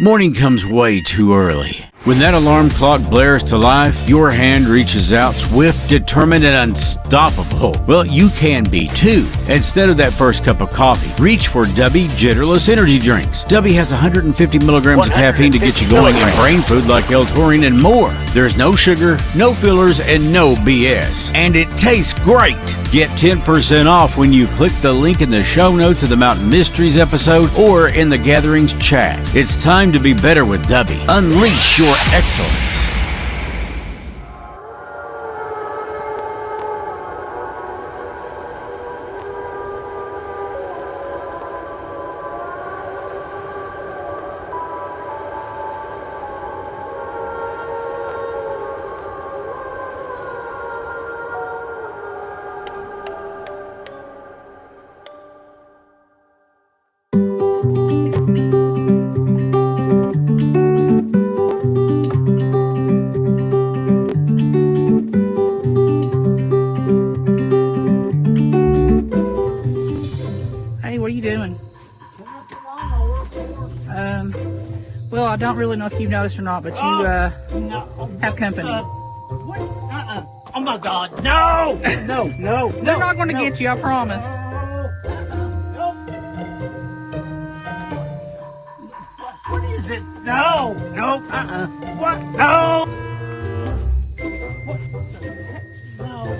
Morning comes way too early. When that alarm clock blares to life, your hand reaches out swift, determined, and unstoppable. Well, you can be too. Instead of that first cup of coffee, reach for Dubby Jitterless Energy Drinks. Dubby has 150 milligrams of caffeine to get you going and brain food like L-taurine and more. There's no sugar, no fillers, and no BS. And it tastes great. Get 10% off when you click the link in the show notes of the Mountain Mysteries episode or in the Gatherings chat. It's time to be better with Dubby. Unleash your excellence. Well, I don't really know if you've noticed or not, but you have company. What? Oh my God! No! No! They're not going to get you, I promise. No! What is it? No! What? No! What the heck? No!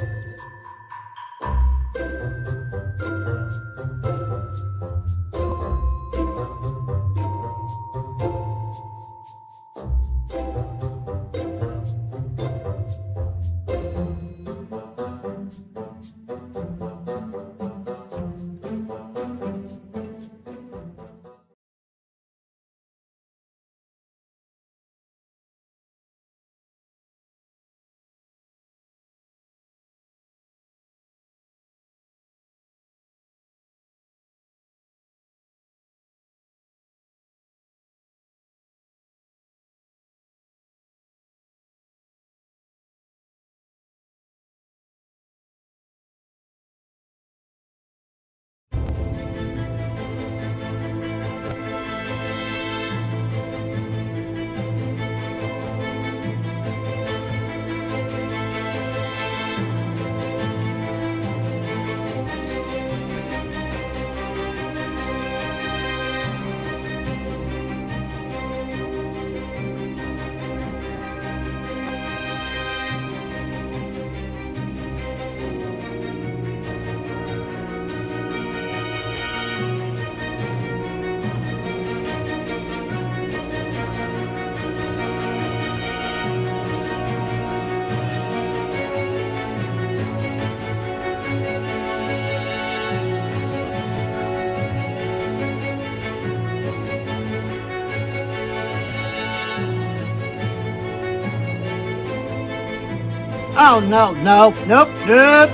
Oh no! Nope! Nope! Nope!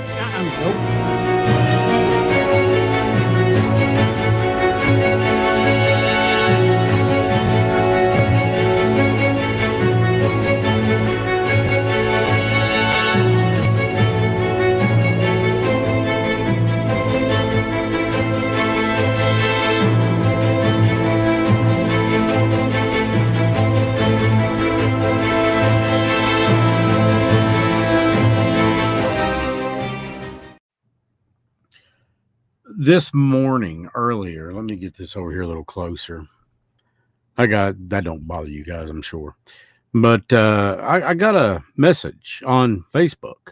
This morning, earlier, let me get this over here a little closer. That don't bother you guys, I'm sure. But I got a message on Facebook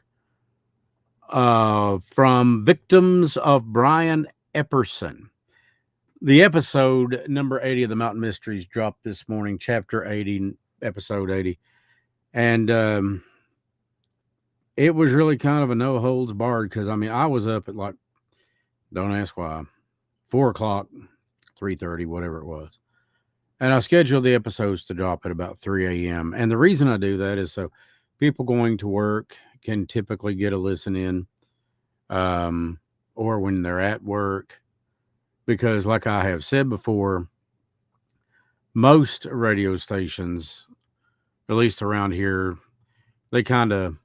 from victims of Brian Epperson. The episode number 80 of the Mountain Mysteries dropped this morning, chapter 80, episode 80. And it was really kind of a no holds barred because, I was up at like, don't ask why, 4 o'clock, 3:30, whatever it was. And I scheduled the episodes to drop at about 3 a.m. And the reason I do that is so people going to work can typically get a listen in, or when they're at work. Because like I have said before, most radio stations, at least around here, they kind of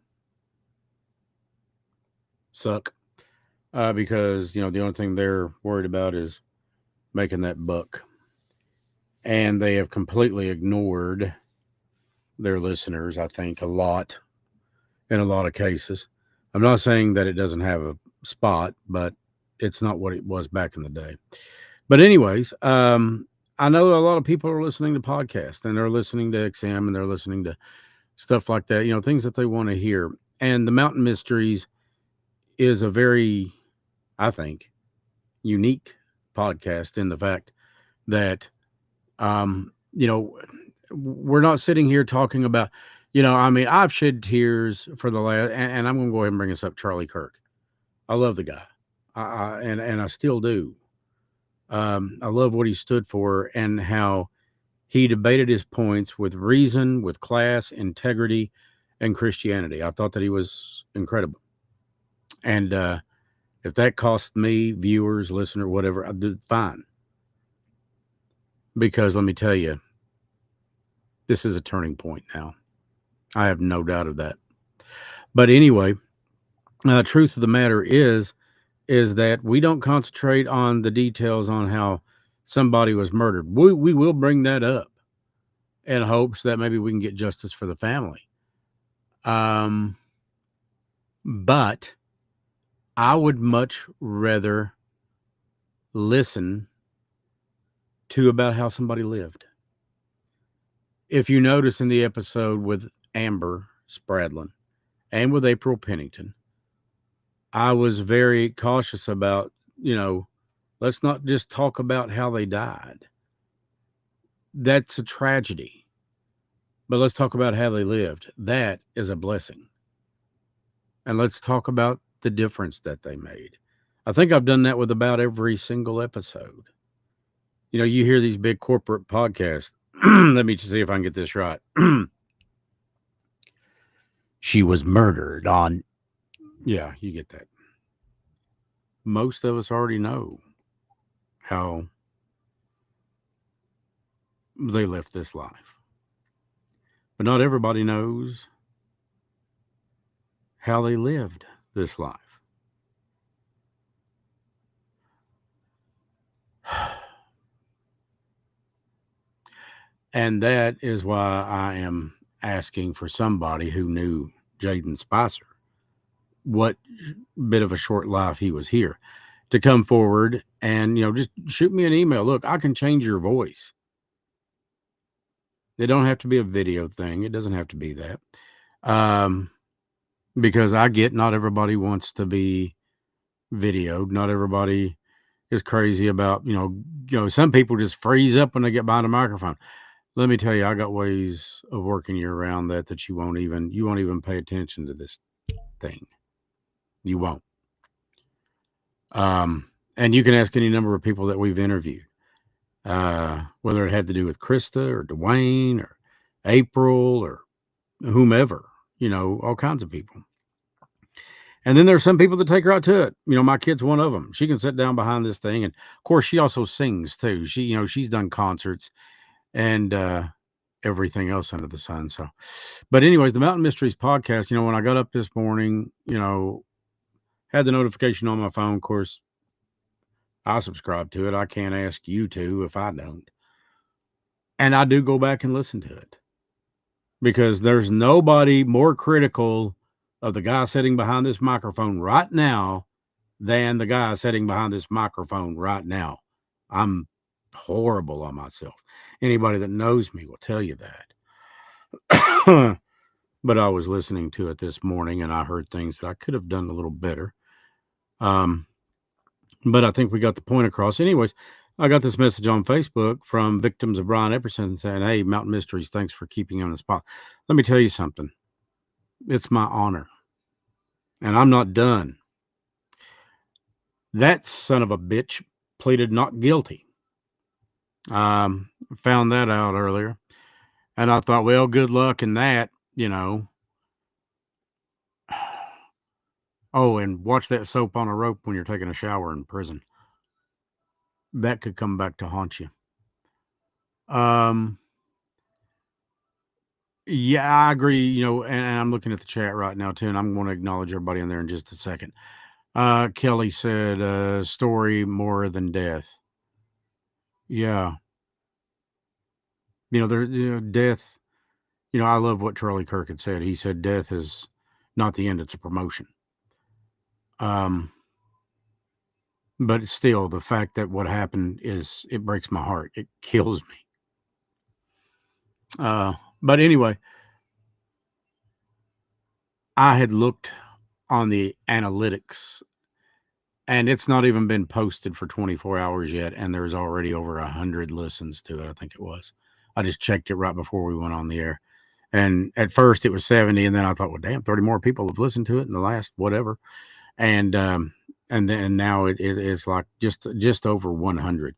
suck. Because, the only thing they're worried about is making that buck. and they have completely ignored their listeners, I think, a lot in a lot of cases. I'm not saying that it doesn't have a spot, but it's not what it was back in the day. But anyways, I know a lot of people are listening to podcasts and they're listening to XM and they're listening to stuff like that, things that they want to hear. And the Mountain Mysteries is a very, I think, unique podcast in the fact that, we're not sitting here talking about, I mean, I've shed tears for the last, and I'm going to go ahead and bring this up, Charlie Kirk. I love the guy, and I still do. I love what he stood for and how he debated his points with reason, with class, integrity, and Christianity. I thought that he was incredible. And if that cost me, viewers, listener, whatever, I did fine. Because let me tell you, this is a turning point now. I have no doubt of that. But anyway, truth of the matter is that we don't concentrate on the details on how somebody was murdered. We will bring that up in hopes that maybe we can get justice for the family. But I would much rather listen to about how somebody lived. If you notice in the episode with Amber Spradlin and with April Pennington, I was very cautious about, let's not just talk about how they died. That's a tragedy. But let's talk about how they lived. That is a blessing. And let's talk about the difference that they made. I think I've done that with about every single episode. You hear these big corporate podcasts. Let me see if I can get this right. She was murdered on. Yeah, you get that. Most of us already know how they left this life. But not everybody knows how they lived this life. And that is why I am asking for somebody who knew Jaden Spicer, what bit of a short life he was here, to come forward and, just shoot me an email. Look, I can change your voice. It don't have to be a video thing. It doesn't have to be that. Because I get not everybody wants to be videoed. Not everybody is crazy about, some people just freeze up when they get behind a microphone. Let me tell you, I got ways of working you around that you won't even pay attention to this thing. You won't. And you can ask any number of people that we've interviewed, whether it had to do with Krista or Dwayne or April or whomever, all kinds of people. And then there's some people that take her out to it. My kid's one of them. She can sit down behind this thing. And of course, she also sings too. She's done concerts and everything else under the sun. So, but anyways, the Mountain Mysteries podcast, when I got up this morning, had the notification on my phone. Of course, I subscribe to it. I can't ask you to if I don't. And I do go back and listen to it because there's nobody more critical of the guy sitting behind this microphone right now than the guy sitting behind this microphone right now. I'm horrible on myself. Anybody that knows me will tell you that. But I was listening to it this morning and I heard things that I could have done a little better. But I think we got the point across. Anyways, I got this message on Facebook from victims of Brian Epperson saying, "Hey, Mountain Mysteries, thanks for keeping on the spot." Let me tell you something. It's my honor. And I'm not done. That son of a bitch pleaded not guilty. Found that out earlier. And I thought, well, good luck in that, Oh, and watch that soap on a rope when you're taking a shower in prison. That could come back to haunt you. Yeah, I agree, and I'm looking at the chat right now too, and I'm going to acknowledge everybody in there in just a second. Kelly said, story more than death. Yeah. Death. I love what Charlie Kirk had said. He said, "Death is not the end; it's a promotion." Um, but still, the fact that what happened it breaks my heart. It kills me. But anyway, I had looked on the analytics, and it's not even been posted for 24 hours yet, and there's already over 100 listens to it. I think it was. I just checked it right before we went on the air. And at first it was 70, and then I thought, well, damn, 30 more people have listened to it in the last whatever. And then now it's like just over 100.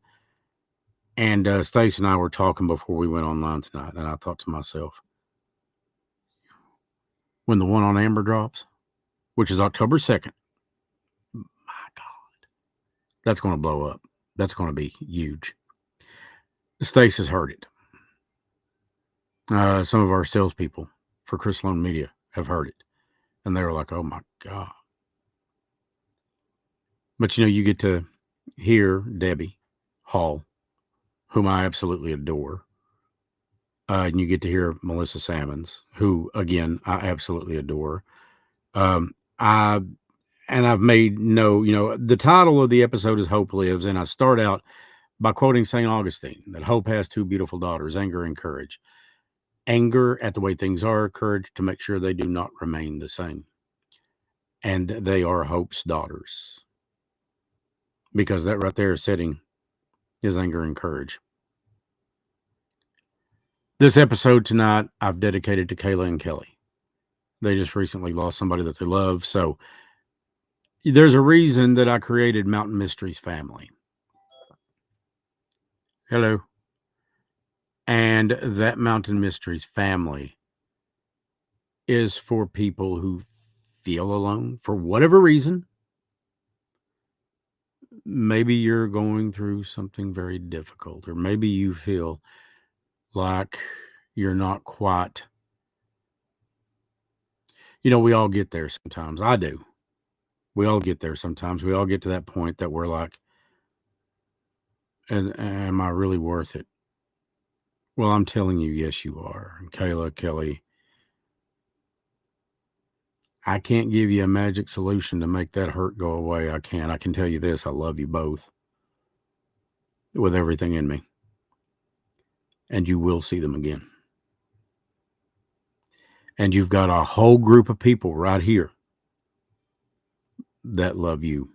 And Stacia and I were talking before we went online tonight, and I thought to myself, when the one on Amber drops, which is October 2nd, my God, that's going to blow up. That's going to be huge. Stacia's heard it. Some of our salespeople for Chris Sloan Media have heard it, and they were like, "Oh my God!" But you get to hear Debbie Hall, whom I absolutely adore, and you get to hear Melissa Salmons, who again I absolutely adore. I and I've made the title of the episode is "Hope Lives," and I start out by quoting St. Augustine that hope has two beautiful daughters, anger and courage. Anger at the way things are, courage to make sure they do not remain the same. And they are hope's daughters. Because that right there is setting is anger and courage. This episode tonight, I've dedicated to Kayla and Kelly. They just recently lost somebody that they love. So there's a reason that I created Mountain Mysteries Family. Hello. And that Mountain Mysteries Family is for people who feel alone for whatever reason. Maybe you're going through something very difficult, or maybe you feel like you're not quite. We all get there sometimes. I do. We all get there sometimes. We all get to that point that we're like, and am I really worth it? Well, I'm telling you, yes, you are. And Kayla, Kelly, I can't give you a magic solution to make that hurt go away. I can't. I can tell you this. I love you both with everything in me. And you will see them again. And you've got a whole group of people right here that love you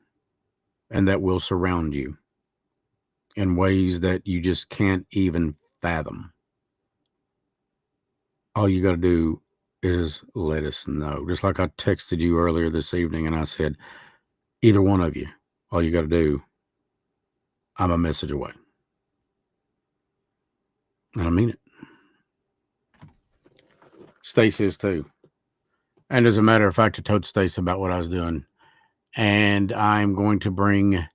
and that will surround you in ways that you just can't even fathom. All you got to do is let us know. Just like I texted you earlier this evening and I said, either one of you, all you got to do, I'm a message away. And I mean it. Stacia is too. And as a matter of fact, I told Stacia about what I was doing. And I'm going to bring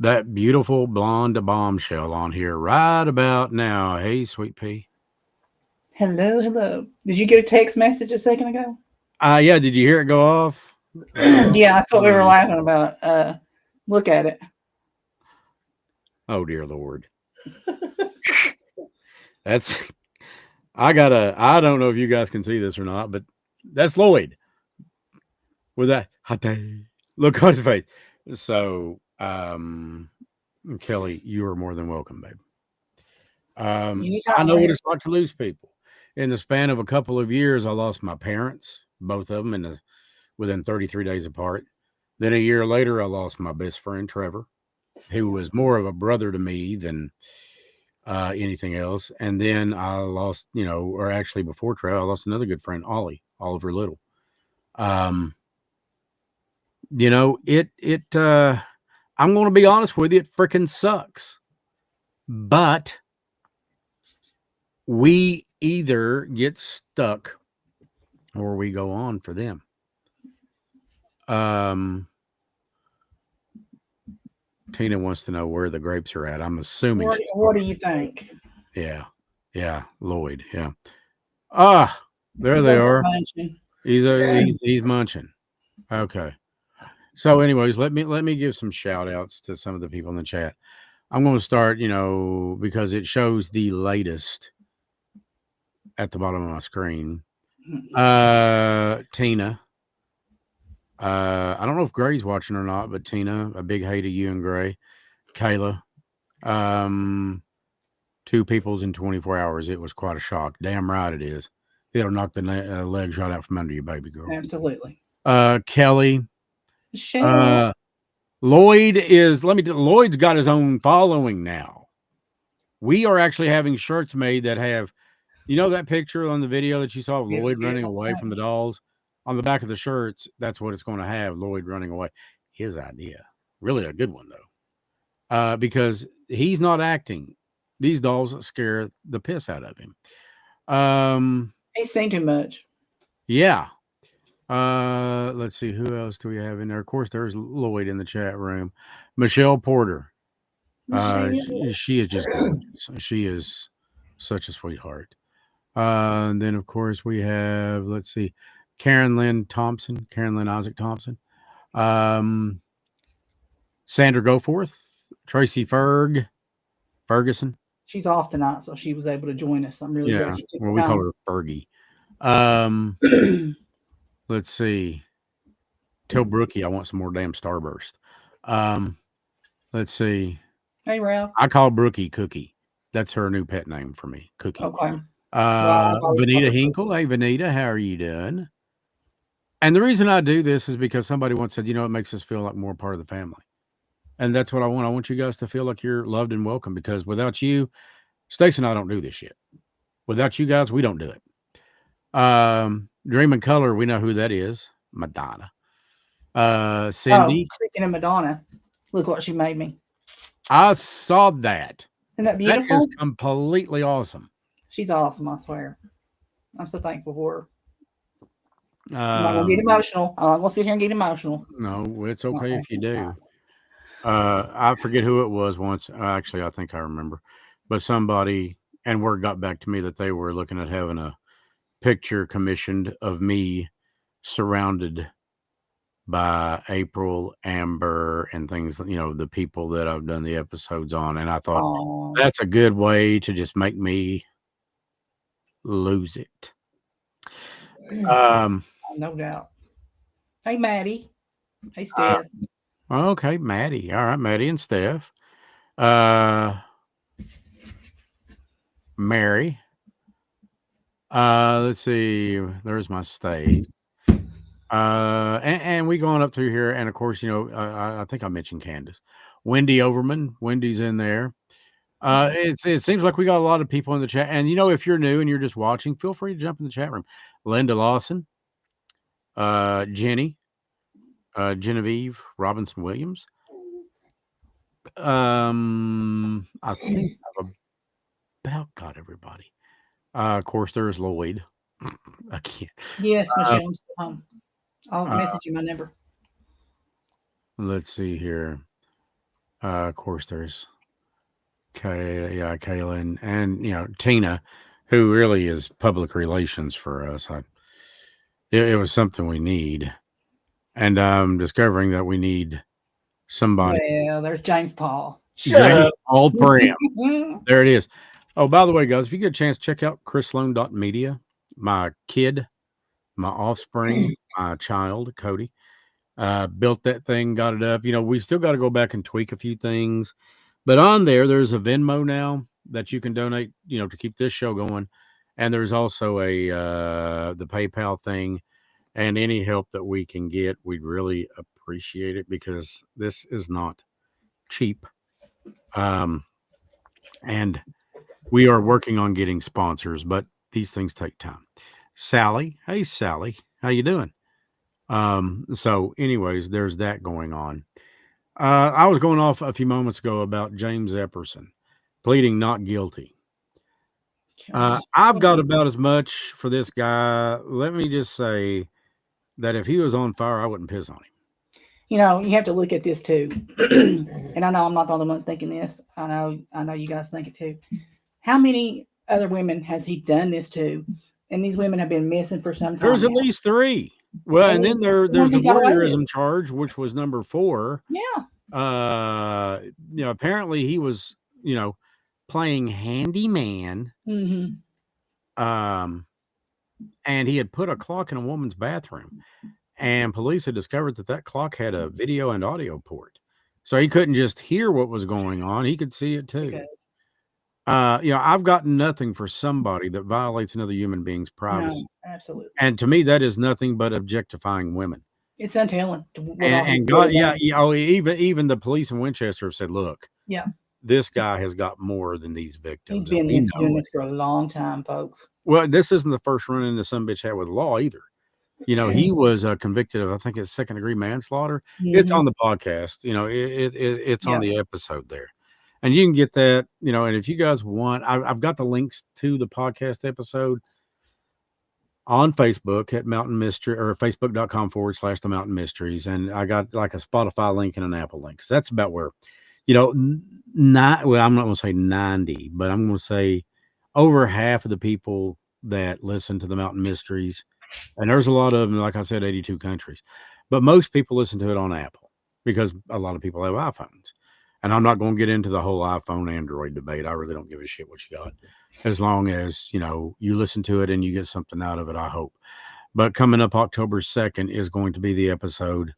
that beautiful blonde bombshell on here right about now. Hey, Sweet Pea. Hello. Did you get a text message a second ago? Yeah. Did you hear it go off? Yeah, that's what we were laughing about. Look at it. Oh, dear Lord. I don't know if you guys can see this or not, but that's Lloyd with that look on his face. So, Kelly, you are more than welcome, babe. I know what it's like to lose people. In the span of a couple of years, I lost my parents, both of them within 33 days apart. Then a year later, I lost my best friend, Trevor, who was more of a brother to me than anything else. And then I lost, or actually before Trevor, I lost another good friend, Oliver Little. I'm going to be honest with you, it freaking sucks. But we either get stuck or we go on for them. Tina wants to know where the grapes are at. I'm assuming. What do you think? Yeah, Lloyd. Yeah. There they are. Munching. He's munching. Okay. So, anyways, let me give some shout outs to some of the people in the chat. I'm going to start, because it shows the latest at the bottom of my screen. Mm-mm. Tina. I don't know if Gray's watching or not, but Tina, a big hey to you and Gray. Kayla. 2 peoples in 24 hours. It was quite a shock. Damn right it is. It'll knock the legs right out from under you, baby girl. Absolutely. Kelly. Michelle. Lloyd is, Lloyd's got his own following now. We are actually having shirts made that have, that picture on the video that you saw of Lloyd running away from the dolls? On the back of the shirts, that's what it's going to have, Lloyd running away. His idea. Really a good one, though. Because he's not acting. These dolls scare the piss out of him. He's seen too much. Yeah. Let's see. Who else do we have in there? Of course, there's Lloyd in the chat room. Michelle Porter. She is just gorgeous. She is such a sweetheart. And then, of course, we have, let's see, Karen Lynn Isaac Thompson. Sandra Goforth. Tracy Ferguson. She's off tonight, so she was able to join us. I'm really glad she took well, the we time. call her Fergie. Let's see. Tell Brookie I want some more damn Starburst. Let's see. Hey, Ralph. I call Brookie Cookie. That's her new pet name for me, Cookie. Okay. Vanita Hinkle. Hey, Vanita, how are you doing? And the reason I do this is because somebody once said, it makes us feel like more part of the family. And that's what I want. I want you guys to feel like you're loved and welcome, because without you, Stacia and I don't do this shit. Without you guys, we don't do it. Dream and Color, we know who that is. Madonna. Cindy. Speaking of Madonna, look what she made me. I saw that. Isn't that beautiful? That is completely awesome. She's awesome, I swear. I'm so thankful for her. I'm not going to get emotional. I'm not going to sit here and get emotional. No, it's okay if you do. I forget who it was once. Actually, I think I remember. But somebody, and word got back to me that they were looking at having a picture commissioned of me surrounded by April, Amber, and things, the people that I've done the episodes on. And I thought, that's a good way to just make me lose it. No doubt. Hey, Maddie. Hey, Steph. Okay, Maddie. All right, Maddie and Steph. Mary. Let's see. There's my stays. And we going up through here, and of course, I think I mentioned Candace, Wendy Overman. Wendy's in there. It seems like we got a lot of people in the chat, and if you're new and you're just watching, feel free to jump in the chat room. Linda Lawson, Jenny, Genevieve Robinson Williams. I think I've about got everybody. Of course, there's Lloyd. Again. Yes, Michelle, I'm still home. I'll message you my number. Let's see here. Of course, there's Kayla and Tina, who really is public relations for us. It was something we need, and I'm discovering that we need somebody. Well, there's James Paul. James Paul Prim. There it is. Oh, by the way, guys, if you get a chance, check out chrislone.media. My kid, my offspring, my child, Cody, built that thing, got it up. We still got to go back and tweak a few things. But on there's a Venmo now that you can donate, to keep this show going. And there's also the PayPal thing. And any help that we can get, we'd really appreciate it, because this is not cheap. And we are working on getting sponsors, but these things take time. Sally. Hey, Sally. How you doing? So anyways, there's that going on. I was going off a few moments ago about James Epperson pleading not guilty. I've got about as much for this guy. Let me just say that if he was on fire, I wouldn't piss on him. You have to look at this too. And I know I'm not the only one thinking this. I know you guys think it too. How many other women has he done this to? And these women have been missing for some time. There's at least 3. Well, and then there's the voyeurism charge, which was number 4. Yeah. Apparently he was, playing handyman. Mm-hmm. Um, and he had put a clock in a woman's bathroom, and police had discovered that that clock had a video and audio port. So he couldn't just hear what was going on, he could see it too. Okay. I've got nothing for somebody that violates another human being's No, privacy. absolutely. And to me, that is nothing but objectifying women. It's untelling what all And he's God, really done. even the police in Winchester have said, look, Yeah, this guy has got more than these he's victims, and been we doing know it. this for a long time, folks. Well, this isn't the first run in the some bitch had with the law either. He was convicted of, I think it's second-degree manslaughter. It's on the podcast. It's on Yeah. the episode there, and you can get that. And if you guys want, I've got the links to the podcast episode on Facebook at Mountain Mystery, or facebook.com/The Mountain Mysteries, and I got like a Spotify link and an Apple link. So that's about where, not well. I'm not going to say 90, but I'm going to say over half of the people that listen to the Mountain Mysteries. And there's a lot of them, like I said, 82 countries. But most people listen to it on Apple because a lot of people have iPhones. And I'm not going to get into the whole iPhone Android debate. I really don't give a shit what you got. As long as, you listen to it and you get something out of it, I hope. But coming up October 2nd is going to be the episode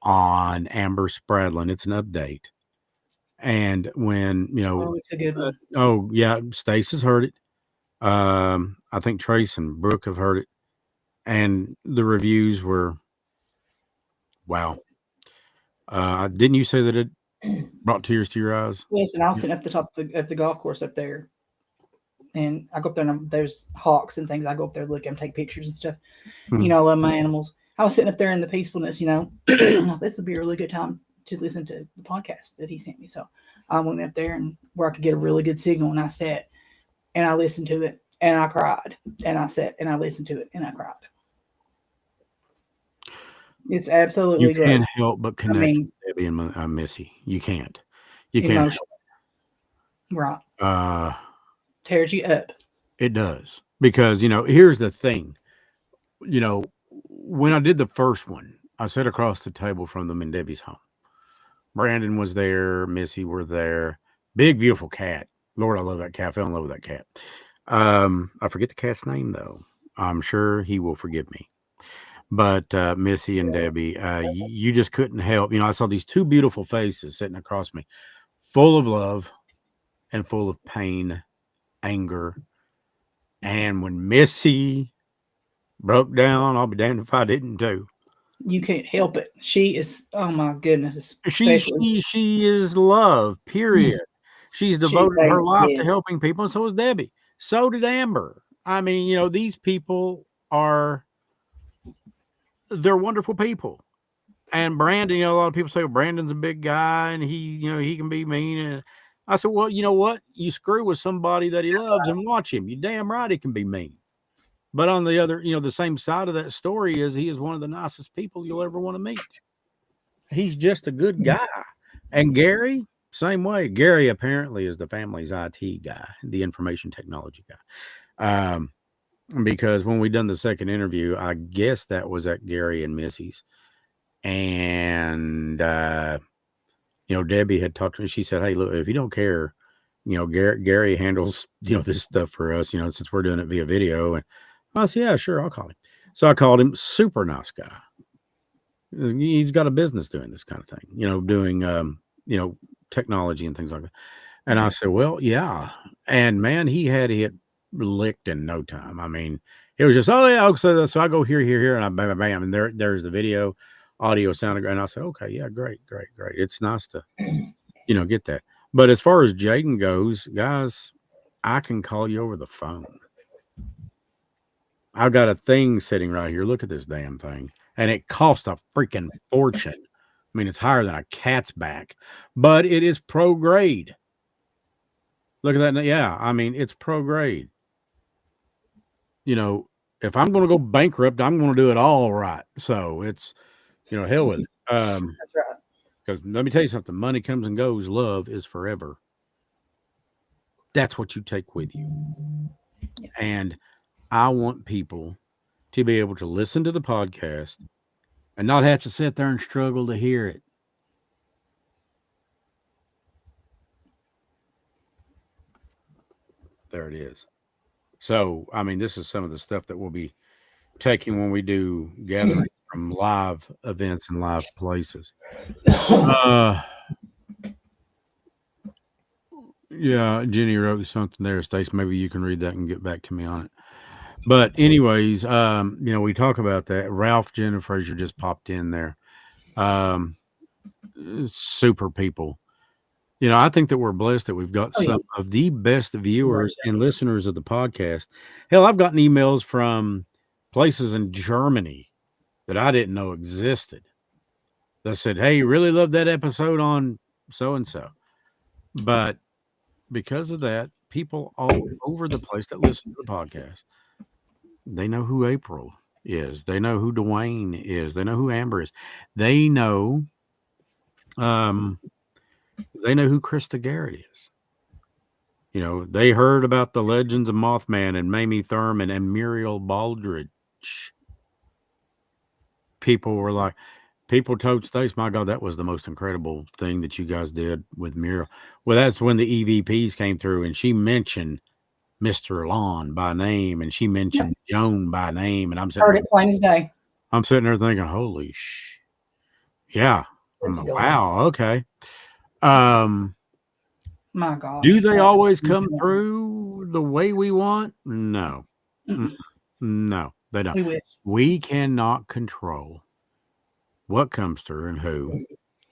on Amber Spradlin. It's an update. And when, It's a good one. Stace has heard it. I think Trace and Brooke have heard it. And the reviews were, wow. Didn't you say that it brought tears to your eyes? Yes, and I was sitting up the top of the golf course up there, and I go up there and there's hawks and things. I go up there, look and take pictures and stuff. Hmm. I love my animals. I was sitting up there in the peacefulness. This would be a really good time to listen to the podcast that he sent me. So I went up there and where I could get a really good signal, and I sat and I listened to it and I cried, and I sat and I listened to it and I cried. It's absolutely You great. can't help but connect mean, with Debbie and Missy. You can't. You can't. Emotional. Right. Tears you up. It does. Because, here's the thing. When I did the first one, I sat across the table from them in Debbie's home. Brandon was there. Missy were there. Big, beautiful cat. Lord, I love that cat. I fell in love with that cat. I forget the cat's name, though. I'm sure he will forgive me. But Missy and Debbie, you just couldn't help. I saw these two beautiful faces sitting across me, full of love and full of pain, anger. And when Missy broke down, I'll be damned if I didn't too. You can't help it. She is, oh my goodness, She especially is love, period. She's devoted her life to yes. helping people, and so is Debbie. So did Amber. I mean, these people they're wonderful people. And Brandon, a lot of people say, well, Brandon's a big guy and he can be mean. And I said, well, you know what? You screw with somebody that he loves and watch him. You damn right he can be mean. But on the other, the same side of that story is he is one of the nicest people you'll ever want to meet. He's just a good guy. And Gary, same way. Gary apparently is the family's IT guy, the information technology guy. Because when we done the second interview, I guess that was at Gary and Missy's. And, Debbie had talked to me. She said, hey, look, if you don't care, Gary handles, this stuff for us, since we're doing it via video. And I said, yeah, sure, I'll call him. So I called him. Super nice guy. He's got a business doing this kind of thing, doing, technology and things like that. And I said, well, yeah. And man, he had it licked in no time. I mean, it was just, oh yeah. So I go here, and I bam, bam, and there's the video, audio, sound. And I said, okay, yeah, great. It's nice to, get that. But as far as Jaden goes, guys, I can call you over the phone. I've got a thing sitting right here. Look at this damn thing. And it cost a freaking fortune. I mean, it's higher than a cat's back, but it is pro grade. Look at that. Yeah. I mean, it's pro grade. If I'm going to go bankrupt, I'm going to do it all right. So it's, hell with it. That's right. Because let me tell you something, money comes and goes. Love is forever. That's what you take with you. Yeah. And I want people to be able to listen to the podcast and not have to sit there and struggle to hear it. There it is. So, I mean, this is some of the stuff that we'll be taking when we do gatherings from live events and live places. Uh, yeah, Jenny wrote something there, Stace. Maybe you can read that and get back to me on it. But anyways, we talk about that. Ralph Jenna Fraser just popped in there. Um, super people. I think that we're blessed that we've got Oh, yeah. some of the best viewers and listeners of the podcast. Hell, I've gotten emails from places in Germany that I didn't know existed that said, "Hey, really love that episode on so and so." But because of that, people all over the place that listen to the podcast, they know who April is. They know who Dwayne is. They know who Amber is. They know, um, they know who Krista Garrett is. They heard about the legends of Mothman and Mamie Thurman and Muriel Baldridge. People told Stace, my God, that was the most incredible thing that you guys did with Muriel. Well, that's when the EVPs came through and she mentioned Mr. Lon by name and she mentioned Joan by name. And Heard it plain as day. I'm sitting there thinking, holy yeah. Wow. Okay. My gosh. Do they always come through the way we want? No. No, they don't. We wish. We cannot control what comes through and who.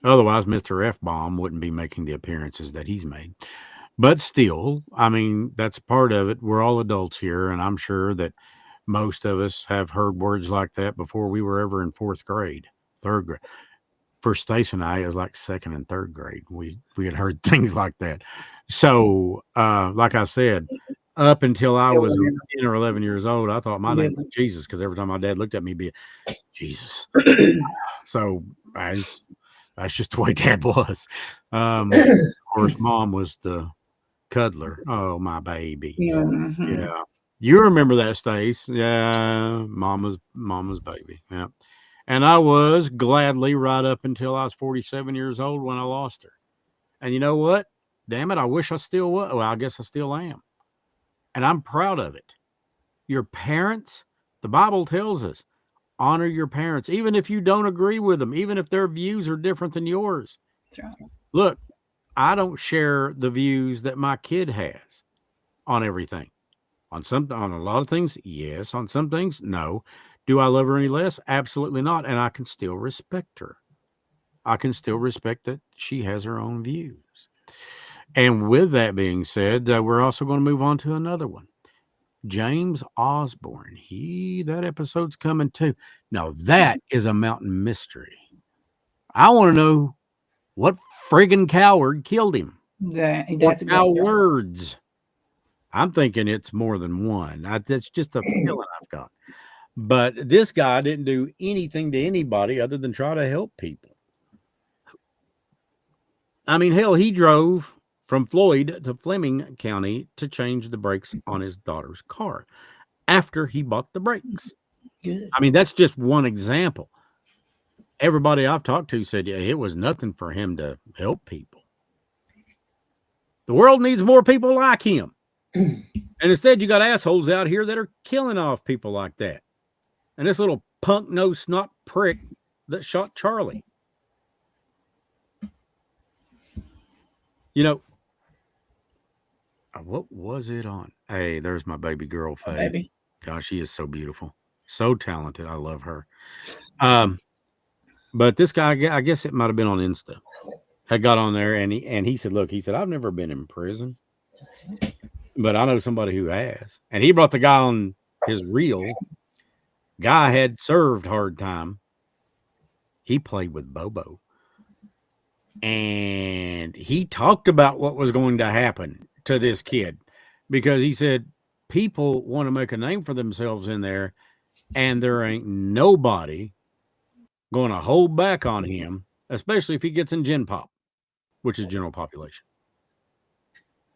Otherwise, Mr. F Bomb wouldn't be making the appearances that he's made. But still, I mean, that's part of it. We're all adults here, and I'm sure that most of us have heard words like that before we were ever in third grade. For Stace and I, it was like second and third grade. We had heard things like that. So, like I said, up until I was 10 or 11 years old, I thought my name was Jesus because every time my dad looked at me, be Jesus. So that's just the way Dad was. Of course, Mom was the cuddler. Oh, my baby. Yeah. You remember that, Stace? Yeah, Mama's baby. Yeah. And I was gladly right up until I was 47 years old when I lost her. And you know what? Damn it, I wish I still was. Well, I guess I still am. And I'm proud of it. Your parents, the Bible tells us, honor your parents, even if you don't agree with them, even if their views are different than yours. That's right. Look, I don't share the views that my kid has on everything. On a lot of things, yes. On some things, no. Do I love her any less? Absolutely not. And I can still respect her. I can still respect that she has her own views. And with that being said, we're also going to move on to another one. James Osborne. That episode's coming too. Now, that is a mountain mystery. I want to know what friggin' coward killed him. That's what cowards? I'm thinking it's more than one. That's just a feeling I've got. But this guy didn't do anything to anybody other than try to help people. I mean, hell, he drove from Floyd to Fleming County to change the brakes on his daughter's car after he bought the brakes. Good. I mean, that's just one example. Everybody I've talked to said, yeah, it was nothing for him to help people. The world needs more people like him. And instead, you got assholes out here that are killing off people like that. And this little punk nose snot prick that shot Charlie. What was it on? Hey, there's my baby girl, Faye. Baby. Gosh, she is so beautiful. So talented. I love her. But this guy, I guess it might have been on Insta, had got on there and he said, look, he said, I've never been in prison, but I know somebody who has. And he brought the guy on his reel. Guy had served hard time. He played with Bobo. And he talked about what was going to happen to this kid because he said people want to make a name for themselves in there and there ain't nobody going to hold back on him, especially if he gets in Gen Pop, which is general population.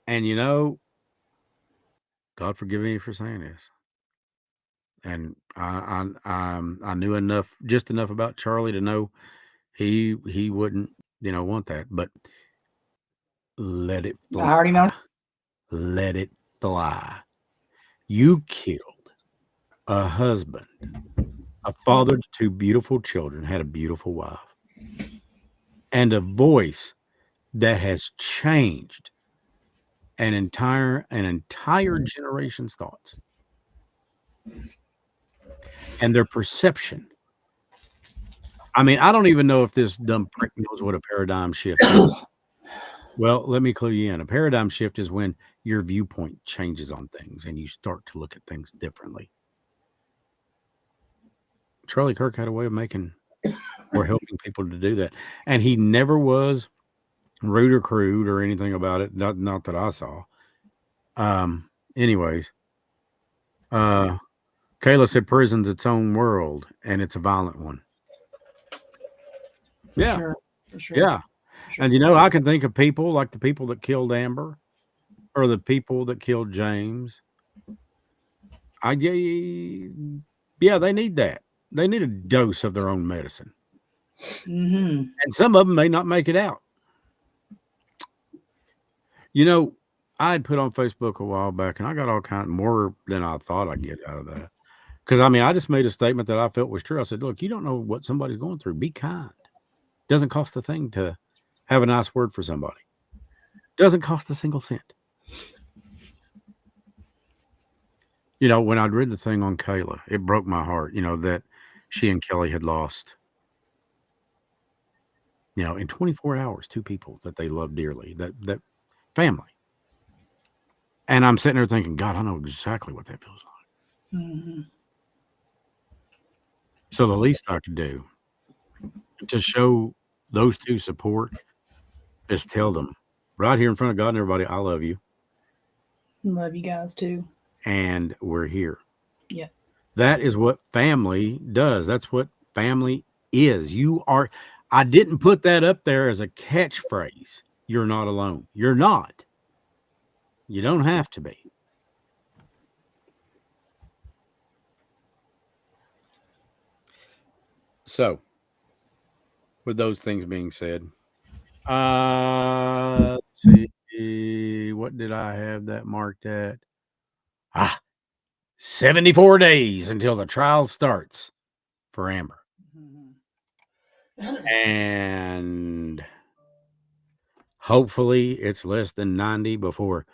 And God forgive me for saying this. And I knew just enough about Charlie to know he wouldn't, want that. But let it fly. I already know. Let it fly. You killed a husband, a father to 2 beautiful children, had a beautiful wife, and a voice that has changed an entire generation's thoughts and their perception. I mean, I don't even know if this dumb prick knows what a paradigm shift is. Well, let me clue you in. A paradigm shift is when your viewpoint changes on things and you start to look at things differently. Charlie Kirk had a way of making or helping people to do that. And he never was rude or crude or anything about it. Not that I saw. Anyways, Kayla said prison's its own world and it's a violent one. For Yeah. sure. For sure. Yeah. For sure. And you know, I can think of people like the people that killed Amber or the people that killed James. Yeah, they need that. They need a dose of their own medicine. Mm-hmm. And some of them may not make it out. You know, I had put on Facebook a while back, and I got all kind more than I thought I'd get out of that. Because I mean, I just made a statement that I felt was true. I said, "Look, you don't know what somebody's going through. Be kind. Doesn't cost a thing to have a nice word for somebody. Doesn't cost a single cent." You know, when I'd read the thing on Kayla, it broke my heart. You know that she and Kelly had lost. You know, in 24 hours, 2 people that they love dearly. That family. And I'm sitting there thinking, God, I know exactly what that feels like. Mm-hmm. So the least I could do to show those 2 support is tell them right here in front of God and everybody, I love you. Love you guys too. And we're here. Yeah. That is what family does. That's what family is. I didn't put that up there as a catchphrase. You're not alone. You're not. You don't have to be. So, with those things being said, let's see, what did I have that marked at? 74 days until the trial starts for Amber. Mm-hmm. And hopefully it's less than 90 before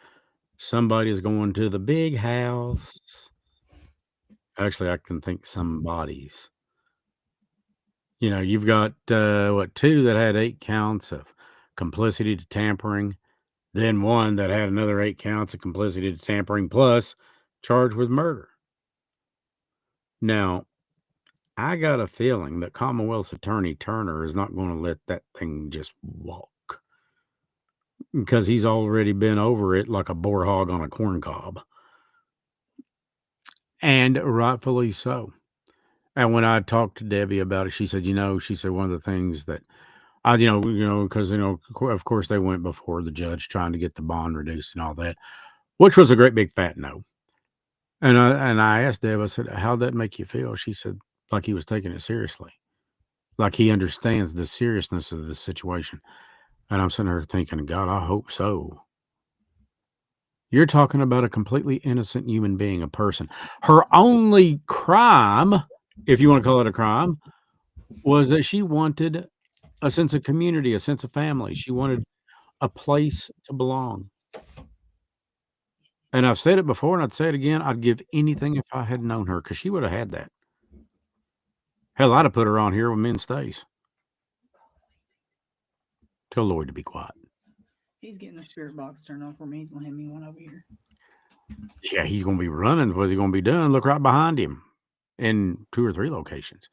somebody is going to the big house. Actually, I can think somebody's. You know, you've got 2 that had 8 counts of complicity to tampering, then 1 that had another 8 counts of complicity to tampering plus charged with murder. Now, I got a feeling that Commonwealth's Attorney Turner is not going to let that thing just walk because he's already been over it like a boar hog on a corn cob. And rightfully so. And when I talked to Debbie about it, she said, one of the things that because, of course they went before the judge trying to get the bond reduced and all that, which was a great big fat no. And I asked Deb, I said, how'd that make you feel? She said, like he was taking it seriously. Like he understands the seriousness of the situation. And I'm sitting there thinking, God, I hope so. You're talking about a completely innocent human being, a person. Her only crime, if you want to call it a crime, was that she wanted a sense of community, a sense of family. She wanted a place to belong. And I've said it before and I'd say it again. I'd give anything if I had known her because she would have had that. Hell, I'd have put her on here with me and Stace. Tell Lloyd to be quiet. He's getting the spirit box turned on for me. He's going to hand me one over here. Yeah, he's going to be running. What's he going to be doing? Look right behind him in 2 or 3 locations.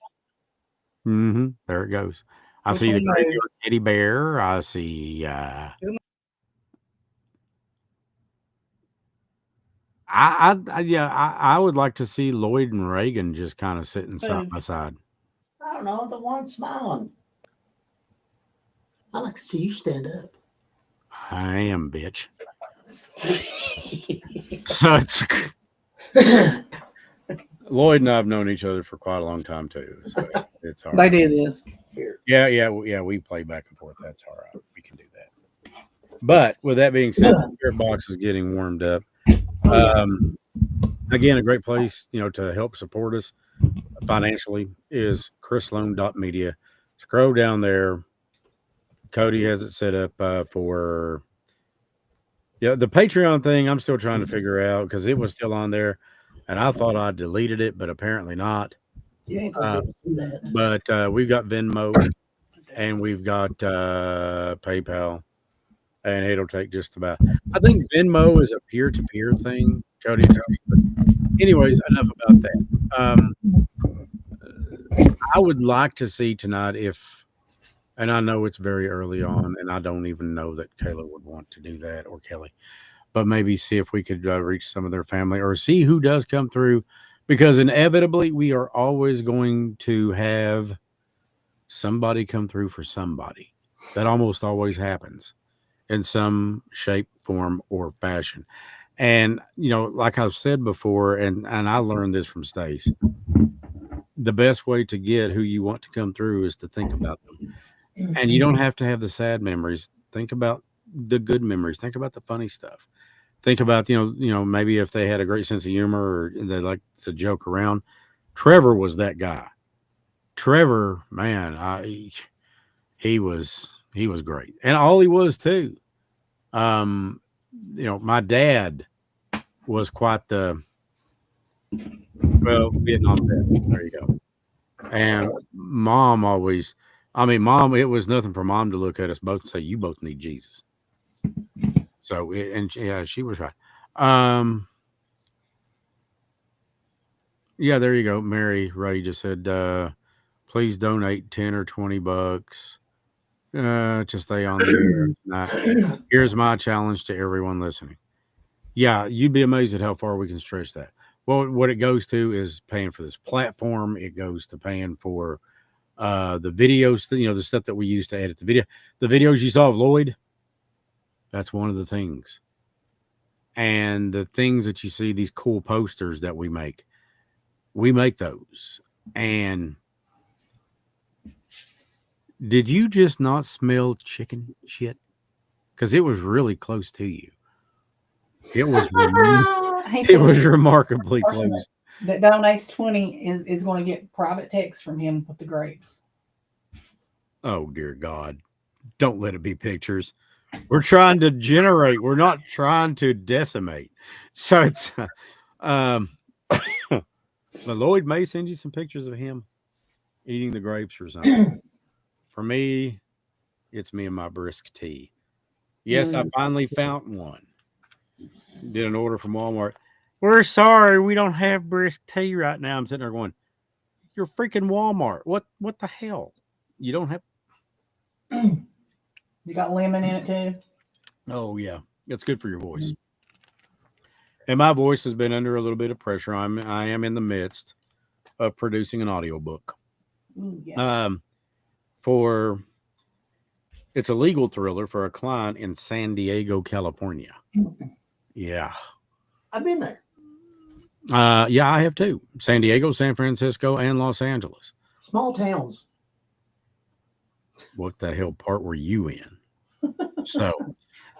There it goes. I see the graveyard teddy bear. I see. I would like to see Lloyd and Reagan just kind of sitting side by side. I don't know, the one smiling. I like to see you stand up. I am, bitch. So Lloyd and I have known each other for quite a long time too. So it's all right. They do this. Yeah. We play back and forth. That's all right. We can do that. But with that being said, the spirit box is getting warmed up. Again, a great place, to help support us financially is chrisloan.media. Scroll down there. Cody has it set up for the Patreon thing. I'm still trying to figure out because it was still on there, and I thought I deleted it, but apparently not. You ain't gonna be able to do that. But we've got Venmo and we've got PayPal, and it'll take just about. I think Venmo is a peer-to-peer thing. Cody, tell me. But anyways, enough about that. I would like to see tonight and I know it's very early on, and I don't even know that Kayla would want to do that or Kelly, but maybe see if we could reach some of their family or see who does come through, because inevitably we are always going to have somebody come through for somebody. That almost always happens in some shape, form, or fashion. And like I've said before, and I learned this from Stace, the best way to get who you want to come through is to think about them. And you don't have to have the sad memories. Think about the good memories. Think about the funny stuff. Think about, maybe if they had a great sense of humor or they like to joke around. Trevor was that guy. Trevor, man, he was great. And Ollie was too. My dad was quite the Vietnam vet. There you go. And mom always, mom, it was nothing for mom to look at us both and say, you both need Jesus. So, she was right. Yeah, there you go. Mary Ray just said, please donate 10 or 20 bucks to stay on there tonight. Here's my challenge to everyone listening. Yeah, you'd be amazed at how far we can stretch that. Well, what it goes to is paying for this platform. It goes to paying for the videos, the stuff that we use to edit the video. The videos you saw of Lloyd, that's one of the things. And the things that you see, these cool posters that we make those. And did you just not smell chicken shit? Because it was really close to you. It was remarkably close. That donates 20 is going to get private text from him with the grapes. Oh dear God. Don't let it be pictures. We're trying to generate. We're not trying to decimate. So it's but Lloyd may send you some pictures of him eating the grapes or something. For me, it's me and my brisk tea. Yes, I finally found one. Did an order from Walmart. We're sorry, we don't have brisk tea right now. I'm sitting there going, you're freaking Walmart. What the hell? You don't have. You got lemon in it too? Oh yeah, it's good for your voice. And my voice has been under a little bit of pressure. I am in the midst of producing an audiobook. Yeah. It's a legal thriller for a client in San Diego, California. Yeah. I've been there. Yeah, I have too. San Diego, San Francisco, and Los Angeles. Small towns. What the hell part were you in? So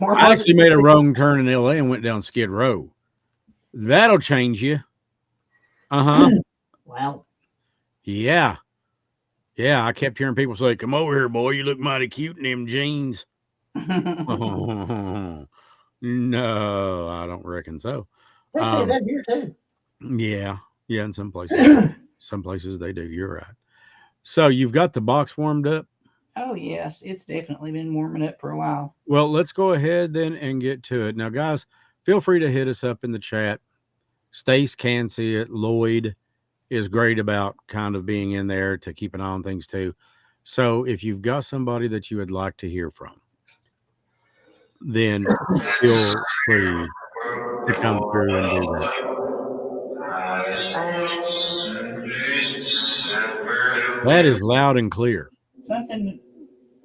I actually made a wrong turn in LA and went down Skid Row. That'll change you. Wow. Yeah. Yeah, I kept hearing people say, come over here, boy. You look mighty cute in them jeans. No, I don't reckon so. They say that here too. Yeah. Yeah, in some places. Some places they do. You're right. So you've got the box warmed up? Oh, yes. It's definitely been warming up for a while. Well, let's go ahead then and get to it. Now, guys, feel free to hit us up in the chat. Stace can see it. Lloyd is great about kind of being in there to keep an eye on things too. So if you've got somebody that you would like to hear from, then feel free to come through and do that. That is loud and clear.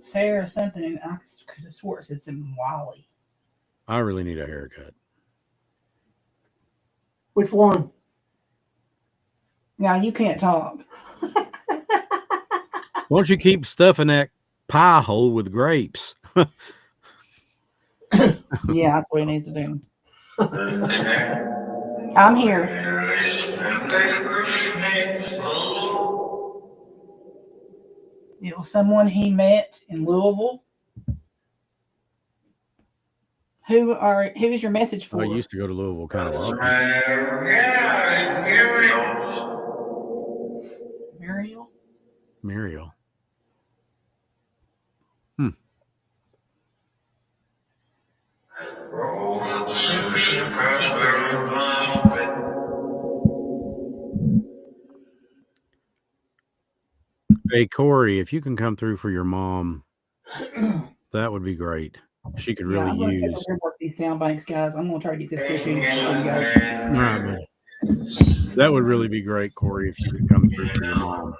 Sarah, and I could have swore it said something Wally. I really need a haircut. Which one? Now you can't talk. Why don't you keep stuffing that pie hole with grapes? Yeah, that's what he needs to do. I'm here. It was someone he met in Louisville. Who is your message for? I used to go to Louisville kind of often. Muriel? Muriel. Hey, Corey, if you can come through for your mom, that would be great. She could really I'm going to use. work these sound banks, guys. I'm going to try to get this footage for you guys. All right, buddy. That would really be great, Corey, if you could come through for your mom.